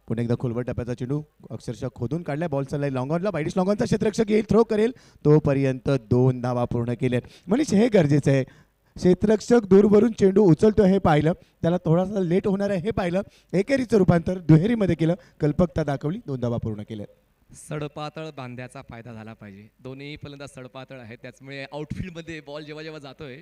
पुन्हा एकदा खोलवर टप्प्याचा चेंडू अक्षरशः खोदून काढलाय, बॉल चाललाय लॉंगॉनला, बायडिश लॉंगॉनचा क्षेत्ररक्षक येईल, थ्रो करेल, तोपर्यंत 2 धावा पूर्ण केल्यात. मनीष हे गरजेचं आहे, क्षेत्ररक्षक दूरवरून चेंडू उचलतो हे पाहिलं, त्याला थोडासा लेट होणार आहे हे पाहिलं, एकेरीचं रूपांतर दुहेरीमध्ये केलं, कल्पकता दाखवली, 2 धावा पूर्ण केल्यात. सडपातळ बांध्याचा फायदा झाला पाहिजे. दोन्ही फलंदाज सडपातळ आहेत, त्याचमुळे आउटफील्डमध्ये बॉल जेव्हा जातोय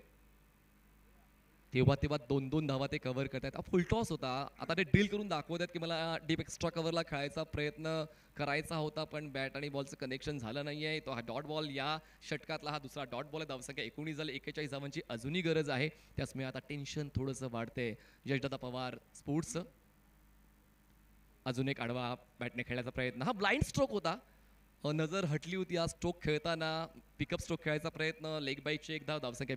तेव्हा 2-2 धावा ते कव्हर करतात. फुलटॉस होता, आता ते ड्रिल करून दाखवतात की मला डीप एक्स्ट्रा कव्हरला खेळायचा प्रयत्न करायचा होता, पण बॅट आणि बॉलचं कनेक्शन झालं नाही आहे. तो हा डॉट बॉल या षटकातला हा दुसरा डॉट बॉल आहे. धावसंख्या 19 झाली, 41 धावांची अजूनही गरज आहे. त्याचमुळे आता टेन्शन थोडंसं वाढतंय यशदादा पवार स्पोर्ट्सचं. अजून एक आडवा बॅटने खेळायचा प्रयत्न, हा ब्लाइंड स्ट्रोक होता, नजर हटली होती. हा स्ट्रोक खेळताना पिकअप स्ट्रोक खेळायचा प्रयत्न, लेग बाईकची एक धाव, धावसंख्या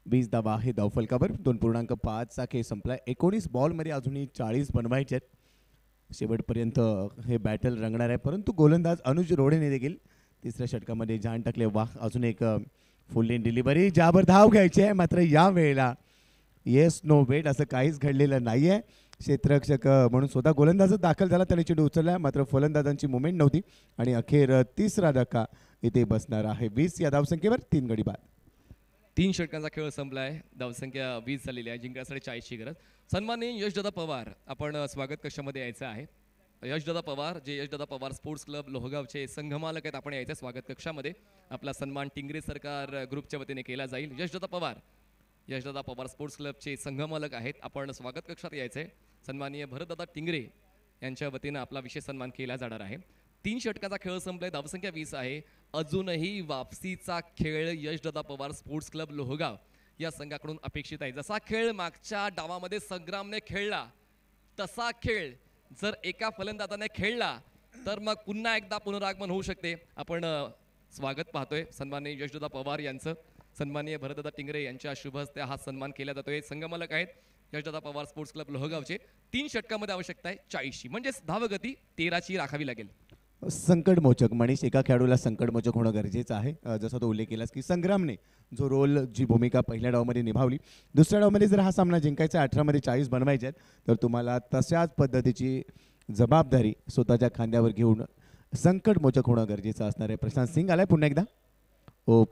20 धावा आहे धावफलकावर. 2.5चा खेळ संपला. 19 बॉलमध्ये अजूनही 40 बनवायचे आहेत. शेवटपर्यंत हे बॅटल रंगणार आहे, परंतु गोलंदाज अनुज रोडेने देखील तिसऱ्या षटकामध्ये जाण टाकले. वाह, अजून एक फुल लेन डिलिव्हरी, ज्यावर धाव घ्यायची आहे. मात्र या वेळेला येस नो वेट असं काहीच घडलेलं नाही आहे. क्षेत्ररक्षक म्हणून स्वतः गोलंदाजच दाखल झाला, त्याने चेंडू उचलला, मात्र फलंदाजांची मुवमेंट नव्हती आणि अखेर तिसरा धक्का इथे बसणार आहे. 20 या धावसंख्येवर 3 गडी बाद. 3 षटकांचा खेळ संपलाय, धावसंख्या 20 झालेली आहे, जिंकण्यासाठी 40ची गरज. सन्माननीय यशदादा पवार आपण स्वागत कक्षामध्ये यायचं आहे. यशदादा पवार, जे यशदादा पवार स्पोर्ट्स क्लब लोहगावचे संघमालक आहेत, आपण यायचं स्वागत कक्षामध्ये. आपला सन्मान टिंगरे सरकार ग्रुपच्या वतीने केला जाईल. यशदादा पवार स्पोर्ट्स क्लबचे संघमालक आहेत, आपण स्वागत कक्षात यायचंय. सन्माननीय भरतदादा टिंगरे यांच्या वतीनं आपला विशेष सन्मान केला जाणार आहे. 3 षटकाचा खेळ संपलाय, धावसंख्या 20 आहे. अजूनही वापसीचा खेळ यशदादा पवार स्पोर्ट्स क्लब लोहगाव या संघाकडून अपेक्षित आहे. जसा खेळ मागच्या डावामध्ये संग्रामने खेळला, तसा खेळ जर एका फलंदाजाने खेळला तर मग पुन्हा एकदा पुनरागमन होऊ शकते. आपण स्वागत पाहतोय सन्माननीय यशदादा पवार यांचं. सन्माननीय भरतदादा टिंगरे यांच्या शुभ हस्ते हा सन्मान केला जातोय. संघमालक आहेत यशदादा पवार स्पोर्ट्स क्लब लोहगावचे. 3 षटकामध्ये आवश्यकता आहे 40ची, म्हणजेच धावगती 13ची राखावी लागेल. संकटमोचक मनीष, एका खेळाडूला संकटमोचक होणं गरजेचं आहे. जसं तो उल्लेख केलास की संग्रामने जो रोल, जी भूमिका पहिल्या डावमध्ये निभावली, दुसऱ्या डावमध्ये जर हा सामना जिंकायचा 18मध्ये 40 बनवायचे आहेत, तर तुम्हाला तशाच पद्धतीची जबाबदारी स्वतःच्या खांद्यावर घेऊन संकटमोचक होणं गरजेचं असणार आहे. प्रशांत सिंग आलाय पुन्हा एकदा.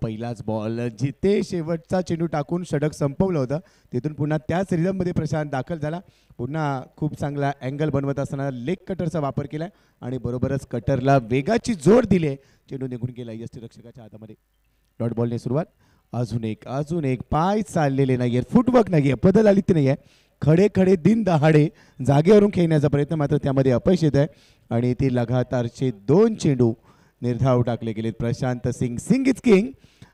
पहिलाच बॉल जिथे शेवटचा चेंडू टाकून षटक संपवलं होतं, तिथून पुन्हा त्याच रिदममध्ये प्रशांत दाखल झाला. पुन्हा खूप चांगला अँगल बनवत असताना लेग कटरचा वापर केला आणि बरोबरच कटरला वेगाची जोड दिली. चेंडू निघून गेला यष्टिरक्षकाच्या हातामध्ये. डॉट बॉलने सुरुवात. अजून एक पाय चाललेले नाही आहेत, फुटवर्क नाही आहे, बदल आलीत नाही आहे. खडे दिन दहाडे जागेवरून खेळण्याचा प्रयत्न, मात्र त्यामध्ये अपयश येत आहे आणि ते लगातारचे 2 चेंडू निर्धाव टाकले गेलेत. प्रशांत सिंग इज किंग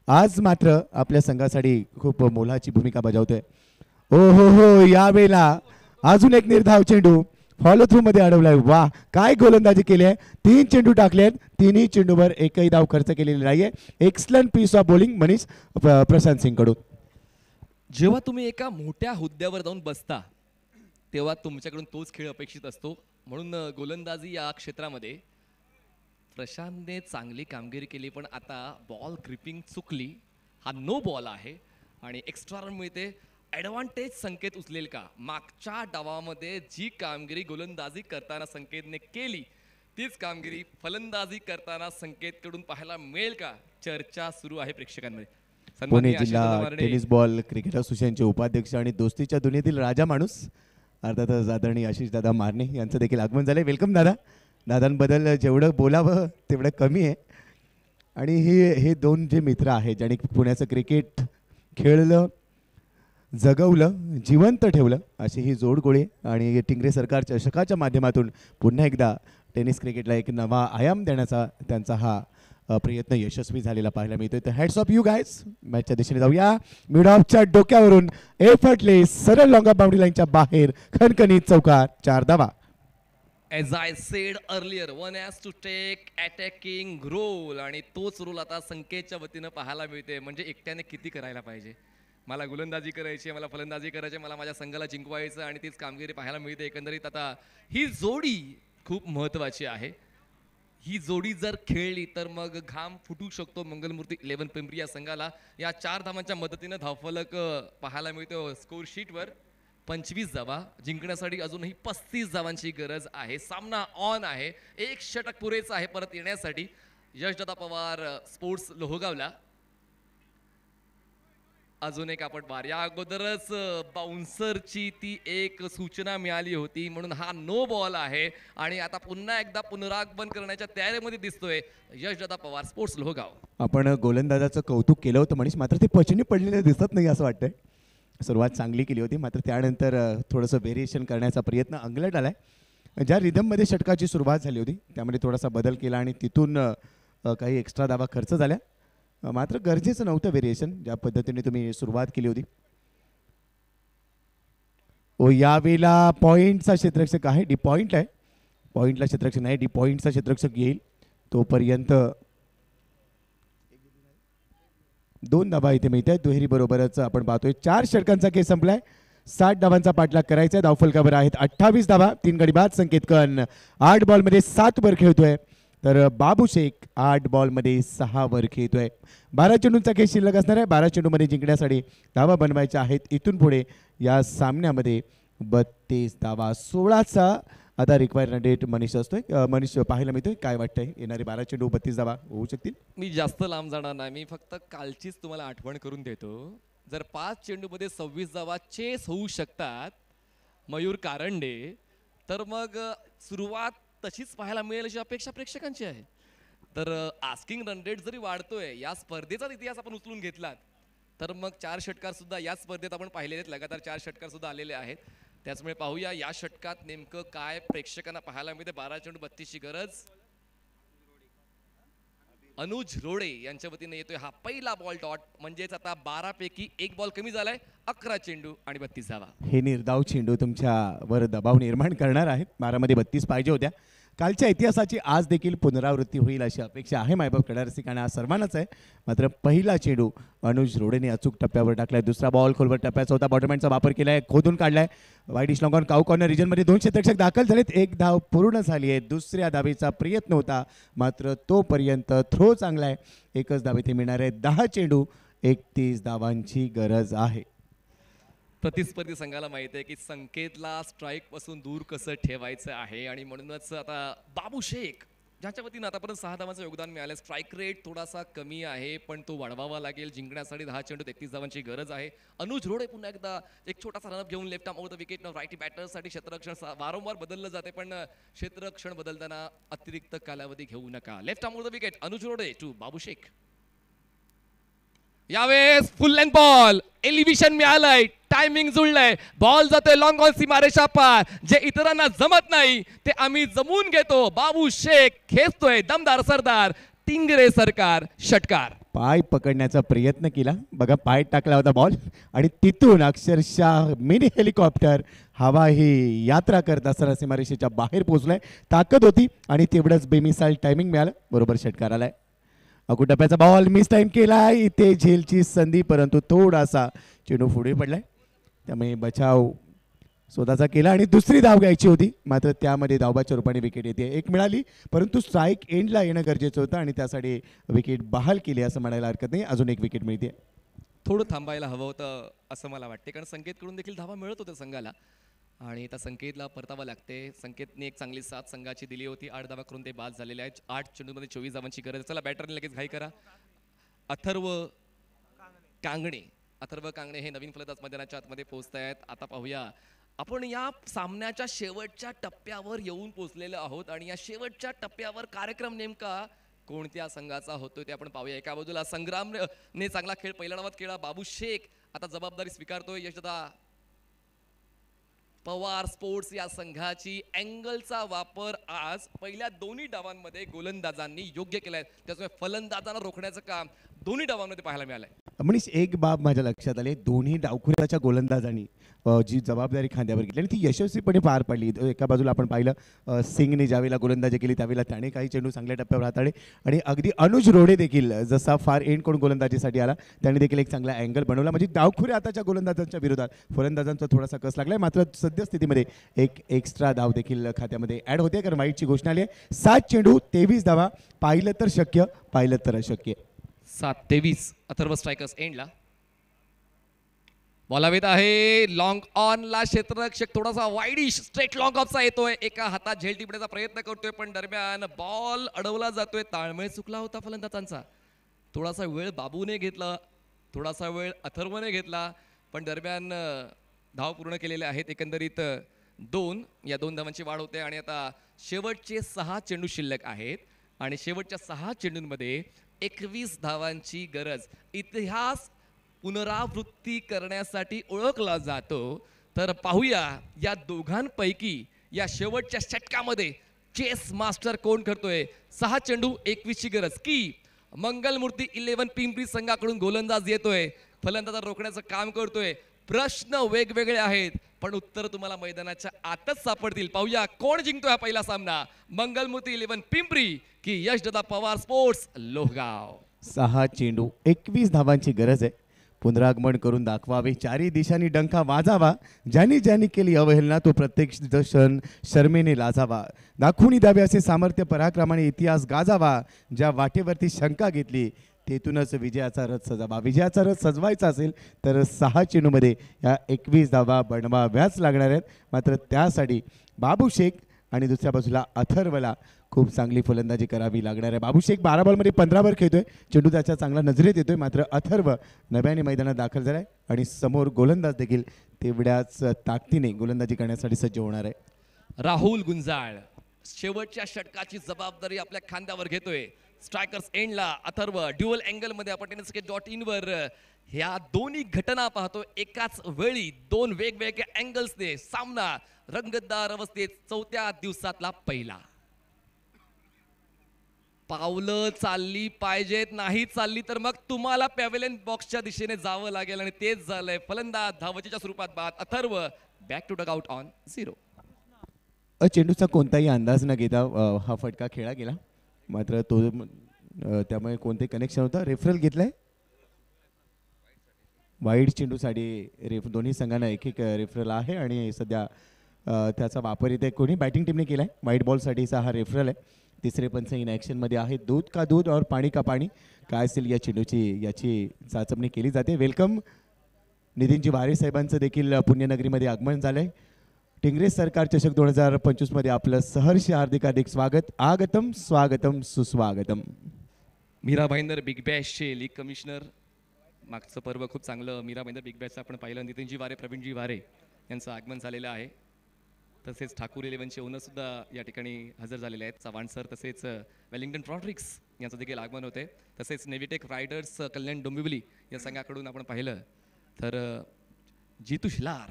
आज मात्र आपल्या संघासाठी खूप मोलाची भूमिका बजावतोय. हो यावेळेला अजून एक निर्धाव चेंडू फॉलो थ्रू मध्ये अडवलाय. वाह, काय गोलंदाजी केली आहे. 3 चेंडू टाकलेत, 3ही चेंडूवर एकही धाव खर्च केलेली नाहीये. Excellent piece of bowling Manish Prashant Singh कडून. जेव्हा तुम्ही एका मोठ्या हुद्द्यावर जाऊन बसता तेव्हा तुमच्याकडून तोच खेळ अपेक्षित असतो. म्हणून गोलंदाजी या क्षेत्रामध्ये प्रशांतने चांगली कामगिरी केली, पण आता बॉल ग्रिपिंग चुकली. हा नो बॉल आहे आणि एक्स्ट्रा रन मिळते. ॲडव्हान्टेज संकेत उचलेल का? मागच्या डावामध्ये जी कामगिरी गोलंदाजी करताना संकेतने केली, तीच कामगिरी फलंदाजी करताना संकेतकडून पाहायला मिळेल का? चर्चा सुरू आहे प्रेक्षकांमध्ये. पुणे जिल्हा टेनिस बॉल क्रिकेट असोसिएशनचे उपाध्यक्ष आणि दोस्तीच्या दुनियेतील राजा माणूस अर्थातच आदरणीय आशिष दादा मारणे यांचं देखील आगमन झालंय. वेलकम दादा. दादांबद्दल जेवढं बोलावं तेवढं कमी आहे. आणि हे दोन जे मित्र आहेत ज्यांनी पुण्याचं क्रिकेट खेळलं, जगवलं, जिवंत ठेवलं, अशी ही जोडगोळी आणि टिंगरे सरकार चषकाच्या माध्यमातून पुन्हा एकदा टेनिस क्रिकेटला एक नवा आयाम देण्याचा त्यांचा हा प्रयत्न यशस्वी झालेला पाहायला मिळतोय. तर हॅट्स ऑफ यू गायज. मॅचच्या दिशेने जाऊया. मिड ऑफच्या डोक्यावरून एफर्टलेस सरळ लॉंग ऑफ बाउंड्री लाईनच्या बाहेर खणखणीत चौकार, 4 धावा. As I said earlier, one has to take attacking role आणि तोच रोल आता संकेतच्या वतीनं पाहायला मिळते. म्हणजे एकट्याने किती करायला पाहिजे. मला गोलंदाजी करायची, मला फलंदाजी करायची, मला माझ्या संघाला जिंकवायचं आणि तीच कामगिरी पाहायला मिळते. एकंदरीत आता ही जोडी खूप महत्त्वाची आहे. ही जोडी जर खेळली तर मग घाम फुटू शकतो मंगलमूर्ती 11 पिंपरी या संघाला. या 4 धावांच्या मदतीनं धावफलक पाहायला मिळतो स्कोर शीटवर. 25 धावा जिंकण्यासाठी अजूनही 35 धावांची गरज आहे. सामना ऑन आहे. 1 षटक पुरेचं आहे परत येण्यासाठी. यशदादा पवार स्पोर्ट्स लोहगावला. अजून एक आपण बार या अगोदरच बाउन्सरची ती एक सूचना मिळाली होती म्हणून हा नो बॉल आहे आणि आता पुन्हा एकदा पुनरागमन करण्याच्या तयारीमध्ये दिसतोय यशदादा पवार स्पोर्ट्स लोहगाव. आपण गोलंदाजाचं कौतुक केलं होतं मनीष, मात्र ते पचनी पडलेलं दिसत नाही असं वाटतंय. सुरुवात चांगली केली होती मात्र त्यानंतर थोडंसं व्हेरिएशन करण्याचा प्रयत्न अंगलट आलाय. ज्या रिदममध्ये षटकाची सुरुवात झाली होती त्यामध्ये थोडासा बदल केला आणि तिथून काही एक्स्ट्रा धावा खर्च झाल्या. मात्र गरजेचं नव्हतं व्हेरिएशन ज्या पद्धतीने तुम्ही सुरुवात केली होती. यावेळेला पॉईंटचा क्षेत्ररक्षक आहे, डी पॉईंट आहे. पॉईंटला क्षेत्ररक्षक नाही, डी पॉईंटचा क्षेत्ररक्षक येईल. तोपर्यंत 2 धावा इथे मिळत आहेत. दुहेरी बरोबरच आपण पाहतोय 4 षटकांचा खेळ संपलाय. 60 धावांचा पाठलाग करायचा आहे. धावफलकावर आहेत 28 धावा. 3 गडी बाद. संकेत कन 8 बॉलमध्ये 7 वर खेळतोय तर बाबू शेख 8 बॉलमध्ये 6 वर खेळतोय. 12 चेंडूंचा खेळ शिल्लक असणार आहे. 12 चेंडूमध्ये जिंकण्यासाठी धावा बनवायच्या आहेत. इथून पुढे या सामन्यामध्ये 32 धावा. 16चा आता रिक्वायर्ड रन रेट मनीष असतोय. मनीष पाहायला मिळतोय, काय वाटतंय येणारे 12 चेंडू 32 धावा होऊ शकतील? मी जास्त लांब जाणार नाही. मी फक्त कालचीच तुम्हाला आठवण करून देतो. जर 5 चेंडूमध्ये 26 धावा चेस होऊ शकतात मयूर कारंडे तर मग सुरुवात तशीच पाहायला मिळेल अशी अपेक्षा प्रेक्षकांची आहे. तर आस्किंग रन रेट जरी वाढतोय, या स्पर्धेचा इतिहास आपण उचलून घेतलात तर मग 4 षटकार सुद्धा या स्पर्धेत आपण पाहिलेले आहेत. लगातार 4 षटकार सुद्धा आलेले आहेत. त्याचमुळे पाहूया या षटकात नेमकं काय प्रेक्षकांना पाहायला मिळते. 12 चेंडू 32ची गरज. अनुज रोडे यांच्या वतीने येतोय हा पहिला बॉल डॉट. म्हणजेच आता 12 पैकी 1 बॉल कमी झालाय. 11 चेंडू आणि 32 धावा. हे निर्धाव चेंडू तुमच्यावर दबाव निर्माण करणार आहेत. 12 मध्ये 32 पाहिजे होत्या. कालच्या इतिहासाची आज देखील पुनरावृत्ती होईल अशी अपेक्षा आहे मायबाप कडा सर्वांनाच आहे. मात्र पहिला चेंडू अनुज रोडेने अचूक टप्प्यावर टाकलाय. दुसरा बॉल खोलवर टप्प्याचा होता. बॉटरमॅनचा वापर केलाय, खोदून काढलाय. वाईड इश लॉंग ऑन काऊ कॉर्नर रिजनमध्ये 2 क्षेत्ररक्षक दाखल झालेत. 1 धाव पूर्ण झाली आहे. दुसऱ्या धावेचा प्रयत्न होता मात्र तोपर्यंत थ्रो चांगला आहे. 1च धाव इथे मिळणार आहे. 10 चेंडू 31 धावांची गरज आहे. प्रतिस्पर्धी संघाला माहिती आहे की संकेतला स्ट्राईक पासून दूर कसं ठेवायचं आहे आणि म्हणूनच आता बाबू शेख ज्याच्या वतीनं आतापर्यंत 6 धावांचं योगदान मिळालं. स्ट्राईक रेट थोडासा कमी आहे पण तो वाढवावा लागेल. जिंकण्यासाठी 10 चेंडू 33 धावांची गरज आहे. अनुज रोडे पुन्हा एकदा एक छोटासा रनअप घेऊन left arm over the wicket. Righty बॅटर्ससाठी क्षेत्ररक्षण वारंवार बदललं जाते पण क्षेत्ररक्षण बदलताना अतिरिक्त कालावधी घेऊ नका. Left arm over the wicket Anuj Rode to Babu Shaikh. यावेळेस फुल लेंथ बॉल. एलिव्हेशन मिळालंय, टायमिंग जुळलंय. बॉल जातोय लॉंग ऑन सीमारेषा पार. जे इतरांना जमत नाही ते आम्ही जमून घेतो. बाबू शेख खेचतोय दमदार सरदार. टिंगरे सरकार षटकार. पाय पकडण्याचा प्रयत्न केला बघा, पाय टाकला होता बॉल आणि तिथून अक्षरशः मिनी हेलिकॉप्टर हवा ही यात्रा करत असताना सीमारेषेच्या बाहेर पोहोचलाय. ताकद होती आणि तेवढंच बेमिसाल टायमिंग मिळालं. बरोबर षटकार आलाय. अकुटप्प्याचा बॉल मिस टाइम केलाय. इथे झेलची संधी परंतु थोडासा चेंडू पुढे पडलाय त्यामुळे बचाव स्वतःचा केला आणि दुसरी धाव घ्यायची होती मात्र त्यामध्ये धावबाच्या रूपाने विकेट येते. 1 मिळाली परंतु स्ट्राईक एंडला येणं गरजेचं होतं आणि त्यासाठी विकेट बहाल केली असं म्हणायला हरकत नाही. अजून 1 विकेट मिळते. थोडं थांबायला हवं होतं असं मला वाटते कारण संकेतकडून देखील धावा मिळत होत्या संघाला आणि आता संकेतला परतावं लागते. संकेतने एक चांगली साथ संघाची दिली होती. 8 धावा करून ते बाद झालेले आहेत. 8 चेंडूमध्ये 24 धावांची गरज. चला बॅटरने लगेच घाई करा. अथर्व कांगणे हे नवीन फलंदाज मैदानाच्या आतमध्ये पोहोचत आहेत. आता पाहूया आपण या सामन्याच्या शेवटच्या टप्प्यावर येऊन पोहोचलेलो आहोत आणि या शेवटच्या टप्प्यावर कार्यक्रम नेमका कोणत्या संघाचा होतोय ते आपण पाहूया. एका बाजूला संग्रामने चांगला खेळ पहिल्या डावात केला. बाबू शेख आता जबाबदारी स्वीकारतोय. यशदा पवार स्पोर्ट्स या संघाची अँगलचा वापर आज पहिल्या दोन्ही डावांमध्ये गोलंदाजांनी योग्य केलाय. त्यामुळे फलंदाजांना रोखण्याचं काम दोन्ही डावांमध्ये पाहायला मिळालंय. मनीष, एक बाब माझ्या लक्षात आली. दोन्ही डावखुऱ्याच्या गोलंदाजांनी जी जबाबदारी खांद्यावर घेतली आणि ती यशस्वीपणे पार पडली. एका बाजूला आपण पाहिलं सिंगने ज्यावेळेला गोलंदाजी केली त्यावेळेला त्याने काही चेंडू चांगल्या टप्प्यावर हाताळले आणि अगदी अनुज रोडे देखील जसा फार एंड कोण गोलंदाजीसाठी आला त्याने देखील एक चांगला अँगल बनवला. म्हणजे डावखुऱ्या आताच्या गोलंदाजांच्या विरोधात फलंदाजांचा थोडासा कस लागलाय. मात्र सद्यस्थितीमध्ये एक एक्स्ट्रा धाव देखील खात्यामध्ये ॲड होते कारण वाईटची घोषणा आली आहे. 7 चेंडू 23 धावा. पाहिलं तर शक्य, पाहिलं तर अशक्य. 7-23 अथर्व स्ट्रायकर्स एंडला. बॉल हवेत आहे. लॉंग ऑनला क्षेत्ररक्षक थोडासा वाईडिश स्ट्रेट लॉंग ऑफचा येतोय. एका हातात झेल टिपण्याचा प्रयत्न करतोय पण दरम्यान बॉल अडवला जातोय. ताळमेळ चुकला होता फलंदाजांचा. थोडासा वेळ बाबूने घेतला, थोडासा वेळ अथर्वने घेतला पण दरम्यान धाव पूर्ण केलेले आहेत. एकंदरीत 2 या 2 धावांची वाढ होते आणि आता शेवटचे 6 चेंडू शिल्लक आहेत आणि शेवटच्या 6 चेंडूंमध्ये 21 धावांची गरज. इतिहास पुनरावृत्ती करण्यासाठी ओळखला जातो. तर पाहूया या दोघांपैकी या शेवटच्या षटकामध्ये चेस मास्टर कोण करतोय. 6 चेंडू 21ची गरज की मंगलमूर्ती 11 पिंपरी संघाकडून गोलंदाज येतोय. फलंदाज रोखण्याचं काम करतोय. प्रश्न वेगवेगळे आहेत पण उत्तर तुम्हाला मैदानाच्या आतच सापडतील. पाहूया कोण जिंकतोय हा पहिला सामना. मंगलमूर्ती 11 पिंपरी की यशदा पवार स्पोर्ट्स लोहगाव. 6 चेंडू 21 धावांची गरज आहे. पुनरागमन करून दाखवावे. चारी दिशांनी डंका वाजावा. ज्यांनी ज्यांनी केली अवहेलना तो प्रत्येक क्षण शर्मेने लाजावा. दाखवून द्यावे असे सामर्थ्य पराक्रमाने इतिहास गाजावा. ज्या वाटेवरती शंका घेतली तेथूनच विजयाचा रथ सजावा. विजयाचा रथ सजवायचा असेल तर 6 चेंडूमध्ये या 21 धावा बनवाव्याच लागणार आहेत. मात्र त्यासाठी बाबू शेख आणि दुसऱ्या बाजूला अथर्वला खूप चांगली फलंदाजी करावी लागणार आहे. बाबू शेख 12 बॉलमध्ये 15 खेळतोय. चेंडू त्याच्या चांगला नजरेत येतोय. मात्र अथर्व नव्याने मैदानात दाखल झालाय आणि समोर गोलंदाज देखील तेवढ्याच ताकदीने गोलंदाजी करण्यासाठी सज्ज होणार आहे. राहुल गुंजाळ शेवटच्या षटकाची जबाबदारी आपल्या खांद्यावर घेतोय. स्ट्रायकर्स एंडला अथर्व ड्युअल अँगल मध्ये आपण tenniscricket.in वर ह्या दोन्ही घटना पाहतो. एकाच वेळी 2 वेगवेगळ्या अँगल्सने सामना रंगतदार अवस्थेत. 4थ्या दिवसातला पहिला. पावलं चालली पाहिजेत. नाही चालली तर मग तुम्हाला पॅव्हेलियन बॉक्सच्या दिशेने जावं लागेल आणि तेच झालंय. फलंदाज धावचीच्या स्वरूपात बाद. Atharva back to dugout on 0. चेंडूचा कोणताही अंदाज न घेता हा फटका खेळला गेला. मात्र तो त्यामुळे कोणते कनेक्शन होतं. रेफरल घेतलंय वाईड चेंडूसाठी. दोन्ही संघांना एक रेफरल आहे आणि सध्या त्याचा वापर इथे कोणी बॅटिंग टीमने केला आहे. व्हाईट बॉलसाठीचा हा रेफरल आहे. तिसरे पंच इन ॲक्शनमध्ये आहे. दूध का दूध और पाणी का पाणी काय असेल या चेंडूची याची चाचपणी केली जाते. वेलकम नितीनजी वारे साहेबांचं देखील पुण्यनगरीमध्ये आगमन झालं आहे. टिंगरे सरकार चषक 2025 मध्ये आपलं सहर्ष हार्दिक स्वागत. आगतम स्वागतम सुस्वागतम. मीरा भाईंदर बिग बॅशचे लीग कमिशनर. मागचं पर्व खूप चांगलं मीरा भाईंदर बिग बॅशचं आपण पाहिलं. नितीनजी वारे प्रवीणजी वारे यांचं आगमन झालेलं आहे. तसेच ठाकूर 11चे ओनर सुद्धा या ठिकाणी हजर झालेले आहेत. चव्हाण सर तसेच वेलिंग्टन ट्रॉड्रिक्स यांचं देखील आगमन होते. तसेच नेव्हिटेक रायडर्स कल्याण डोंबिवली या संघाकडून आपण पाहिलं तर जितू शिलार,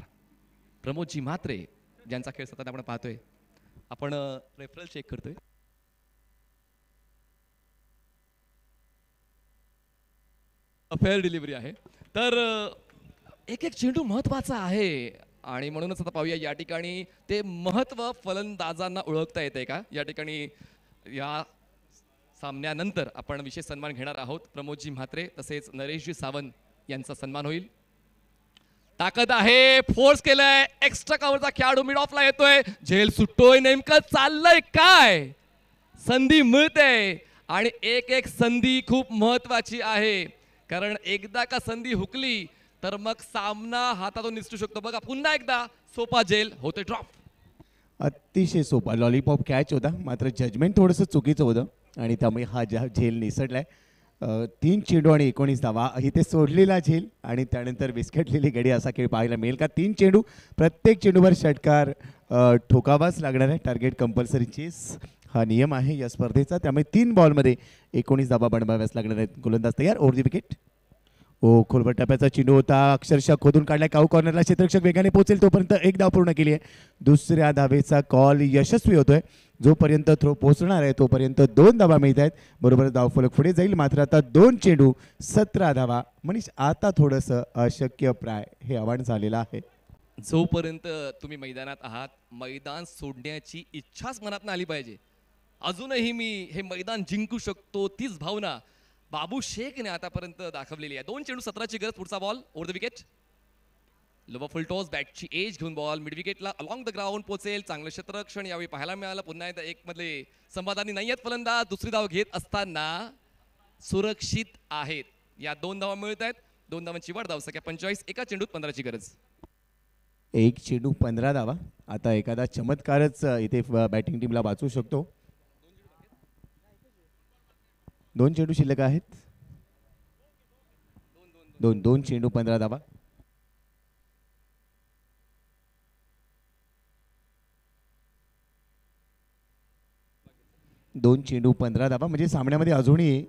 प्रमोदजी म्हात्रे ज्यांचा खेळ सतत आपण पाहतोय. आपण रेफरल चेक करतोय. फेअर डिलिव्हरी आहे. तर एक चेंडू महत्वाचा आहे आणि म्हणूनच आता पाहूया या ठिकाणी ते महत्व फलंदाजांना ओळखता येते का. या ठिकाणी या सामन्यानंतर आपण विशेष सन्मान घेणार आहोत. प्रमोदजी म्हात्रे तसेच नरेशजी सावंत यांचा सन्मान होईल. ताकद आहे. फोर्स केलंय. एक्स्ट्रा कव्हरचा खेळाडू मिड ऑफला येतोय. झेल सुटतोय. नेमकं चाललंय काय. संधी मिळते आणि एक संधी खूप महत्वाची आहे कारण एकदा का संधी हुकली तर मग सामना हातातून निसटू शकतो. बघा पुन्हा एकदा सोपा झेल होते ड्रॉप. अतिशय सोपा लॉलीपॉप कॅच होता. मात्र जजमेंट थोडंसं चुकीचं होतं आणि त्यामुळे हा झेल निसटलाय. 3 चेंडू आणि 19 धावा. इथे सोडलेला झेल आणि त्यानंतर विस्कटलेली गडी असा खेळ पाहायला मिळेल का. 3 चेंडू प्रत्येक चेंडूवर षटकार ठोकावाच लागणार आहे. टार्गेट कंपल्सरी चेस हा नियम आहे या स्पर्धेचा. त्यामुळे 3 बॉलमध्ये 19 धावा बनवाव्यास लागणार आहेत. गोलंदाज तयार. Over the wicket. ओ खोलवर टप्प्याचा चेंडू होता, अक्षरशः खोदून काढलाय. काऊ कॉर्नरला क्षेत्ररक्षक वेगाने पोहोचेल तोपर्यंत एक धाव पूर्ण केली आहे. दुसऱ्या धावेचा कॉल यशस्वी होतोय. जोपर्यंत थ्रो पोहोचणार आहे तोपर्यंत 2 धावा मिळत आहेत. बरोबर धावफलक पुढे जाईल. मात्र आता 2 चेंडू 17 धावा. मनीष आता थोडंसं अशक्यप्राय हे आव्हान झालेलं आहे. जोपर्यंत तुम्ही मैदानात आहात, मैदान सोडण्याची इच्छाच मनात आली पाहिजे. अजूनही मी हे मैदान जिंकू शकतो, तीच भावना बाबू शेखने आतापर्यंत दाखवलेली आहे. 2 चेंडू 17ची गरज. पुढचा ball over the wicket. Lower full toss, बॅटची एज घेऊन बॉल मिड विकेटला अलॉंग द ग्राउंड पोहोचेल. चांगलं क्षेत्ररक्षण यावेळी पाहायला मिळालं. पुन्हा एकदा एक मधले समाधानी नाही आहेत फलंदाज. दुसरी धाव घेत असताना सुरक्षित आहेत. या 2 धावा मिळत आहेत. 2 धावांची वाढ. धावसंख्या 45. एका चेंडूत 15ची गरज. 1 चेंडू 15 धावा. आता एखादा चमत्कारच इथे बॅटिंग टीमला वाचू शकतो. 2 चेंडू शिल्लक आहेत. 2 चेंडू 15 धावा. 2 चेंडू 15 धावा. म्हणजे सामन्यामध्ये अजूनही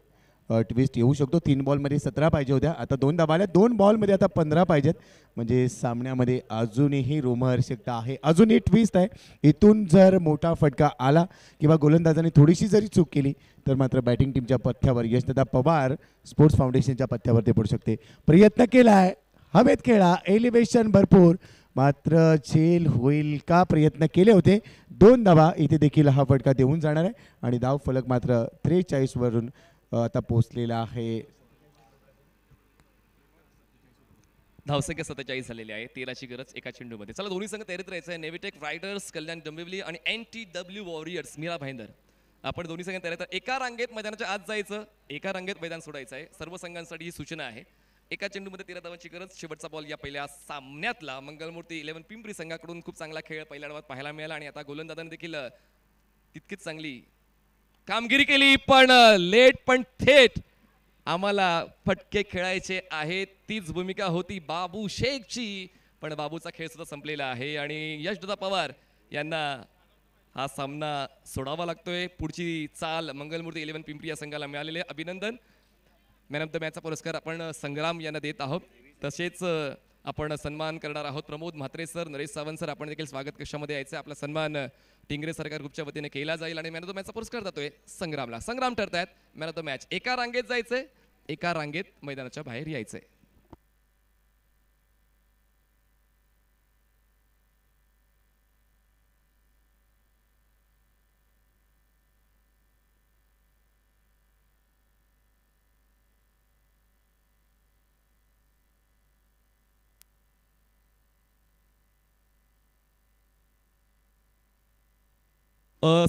ट्विस्ट येऊ शकतो. 3 बॉलमध्ये 17 पाहिजे होत्या, आता 2 धावा आल्या. 2 बॉलमध्ये आता 15 पाहिजेत. म्हणजे सामन्यामध्ये अजूनही रोमहर्षकता आहे, अजूनही ट्विस्ट आहे. इथून जर मोठा फटका आला किंवा गोलंदाजाने थोडीशी जरी चूक केली तर मात्र बॅटिंग टीमच्या पथ्यावर यशदादा पवार स्पोर्ट्स फाउंडेशनच्या पथ्यावर ते पडू शकते. प्रयत्न केलाय, हवेत खेळा, एलिव्हेशन भरपूर, मात्र झेल होईल का? प्रयत्न केले होते. 2 धावा. इथे देखील हा फटका देऊन जाणार आहे आणि धाव फलक मात्र 43 वरून आता पोहोचलेला आहे. धावसंख्या 47 झालेली आहे. 13ची गरज एका चेंडूमध्ये. चला दोन्ही संघ तयारीत राहायचं आहे. नेव्हिटेक रायडर्स कल्याण डोंबिवली आणि NTW वॉरियर्स मीरा भाईंदर. आपण दोन्ही संघ तयारीत. एका रांगेत मैदानाच्या आत जायचं, एका रांगेत मैदान सोडायचं आहे. सर्व संघांसाठी ही सूचना आहे. एका चेंडूमध्ये 13 धावांची गरज. शेवटचा बॉल या पहिल्या सामन्यातला मंगलमूर्ती 11 पिंपरी संघाकडून खूप चांगला खेळ पहिल्या डावात पाहायला मिळाला आणि आता गोलंदाजाने देखील तितकीच चांगली कामगिरी केली. पण लेट पण थेट आम्हाला फटके खेळायचे आहेत. तीच भूमिका होती बाबू शेखची. पण बाबूचा खेळ सुद्धा संपलेला आहे आणि यशदादा पवार यांना हा सामना सोडावा लागतोय. पुढची चाल मंगलमूर्ती 11 पिंपरी या संघाला मिळालेले. अभिनंदन. मॅन ऑफ द मॅचचा पुरस्कार आपण संग्राम यांना देत आहोत. तसेच आपण सन्मान करणार आहोत प्रमोद म्हात्रे सर, नरेश सावंत सर. आपण देखील स्वागत कक्षामध्ये यायचं. आपला सन्मान टिंगरे सरकार ग्रुपच्या वतीने केला जाईल आणि मॅन ऑफ द मॅचचा पुरस्कार जातोय संग्रामला. संग्राम ठरतायत मॅन ऑफ द मॅच. एका रांगेत जायचंय, एका रांगेत मैदानाच्या बाहेर यायचंय.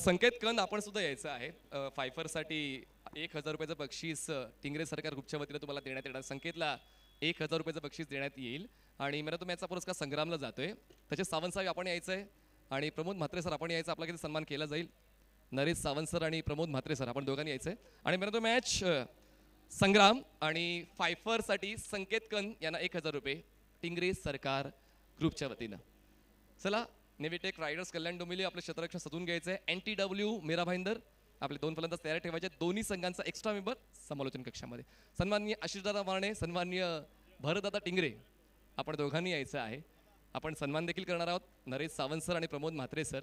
संकेत कंद आपण सुद्धा यायचं आहे. फायफरसाठी 1000 रुपयाचं बक्षीस टिंगरे सरकार ग्रुपच्या वतीने तुम्हाला देण्यात येणार. संकेतला 1000 रुपयाचं बक्षीस देण्यात येईल आणि मॅन ऑफ द मॅचचा पुरस्कार संग्रामला जातोय. तसेच सावंत साहेब आपण यायचं आहे आणि प्रमोद म्हात्रे सर आपण यायचं. आपला किती सन्मान केला जाईल. नरेश सावंत सर आणि प्रमोद म्हात्रे सर आपण दोघांनी यायचं आहे. आणि मॅन ऑफ द मॅच संग्राम आणि फायफरसाठी संकेत कंद यांना 1000 रुपये टिंगरे सरकार ग्रुपच्या वतीनं. चला नेव्हिटेक रायडर्स कल्याण डोंबिवली आपलं क्षेत्ररक्षण सजून घ्यायचं आहे. NTW मीरा भाईंदर आपले 2 फलंदाज तयार ठेवायचे. दोन्ही संघांचा एक्स्ट्रा मेंबर समालोचन कक्षामध्ये. सन्माननीय आशिषदादा वारणे, सन्माननीय भरतदादा टिंगरे आपण दोघांनी यायचं आहे. आपण सन्मान देखील करणार आहोत. नरेश सावंत सर आणि प्रमोद म्हात्रे सर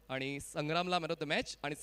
आणि संग्रामला मॅन ऑफ द मॅच आणि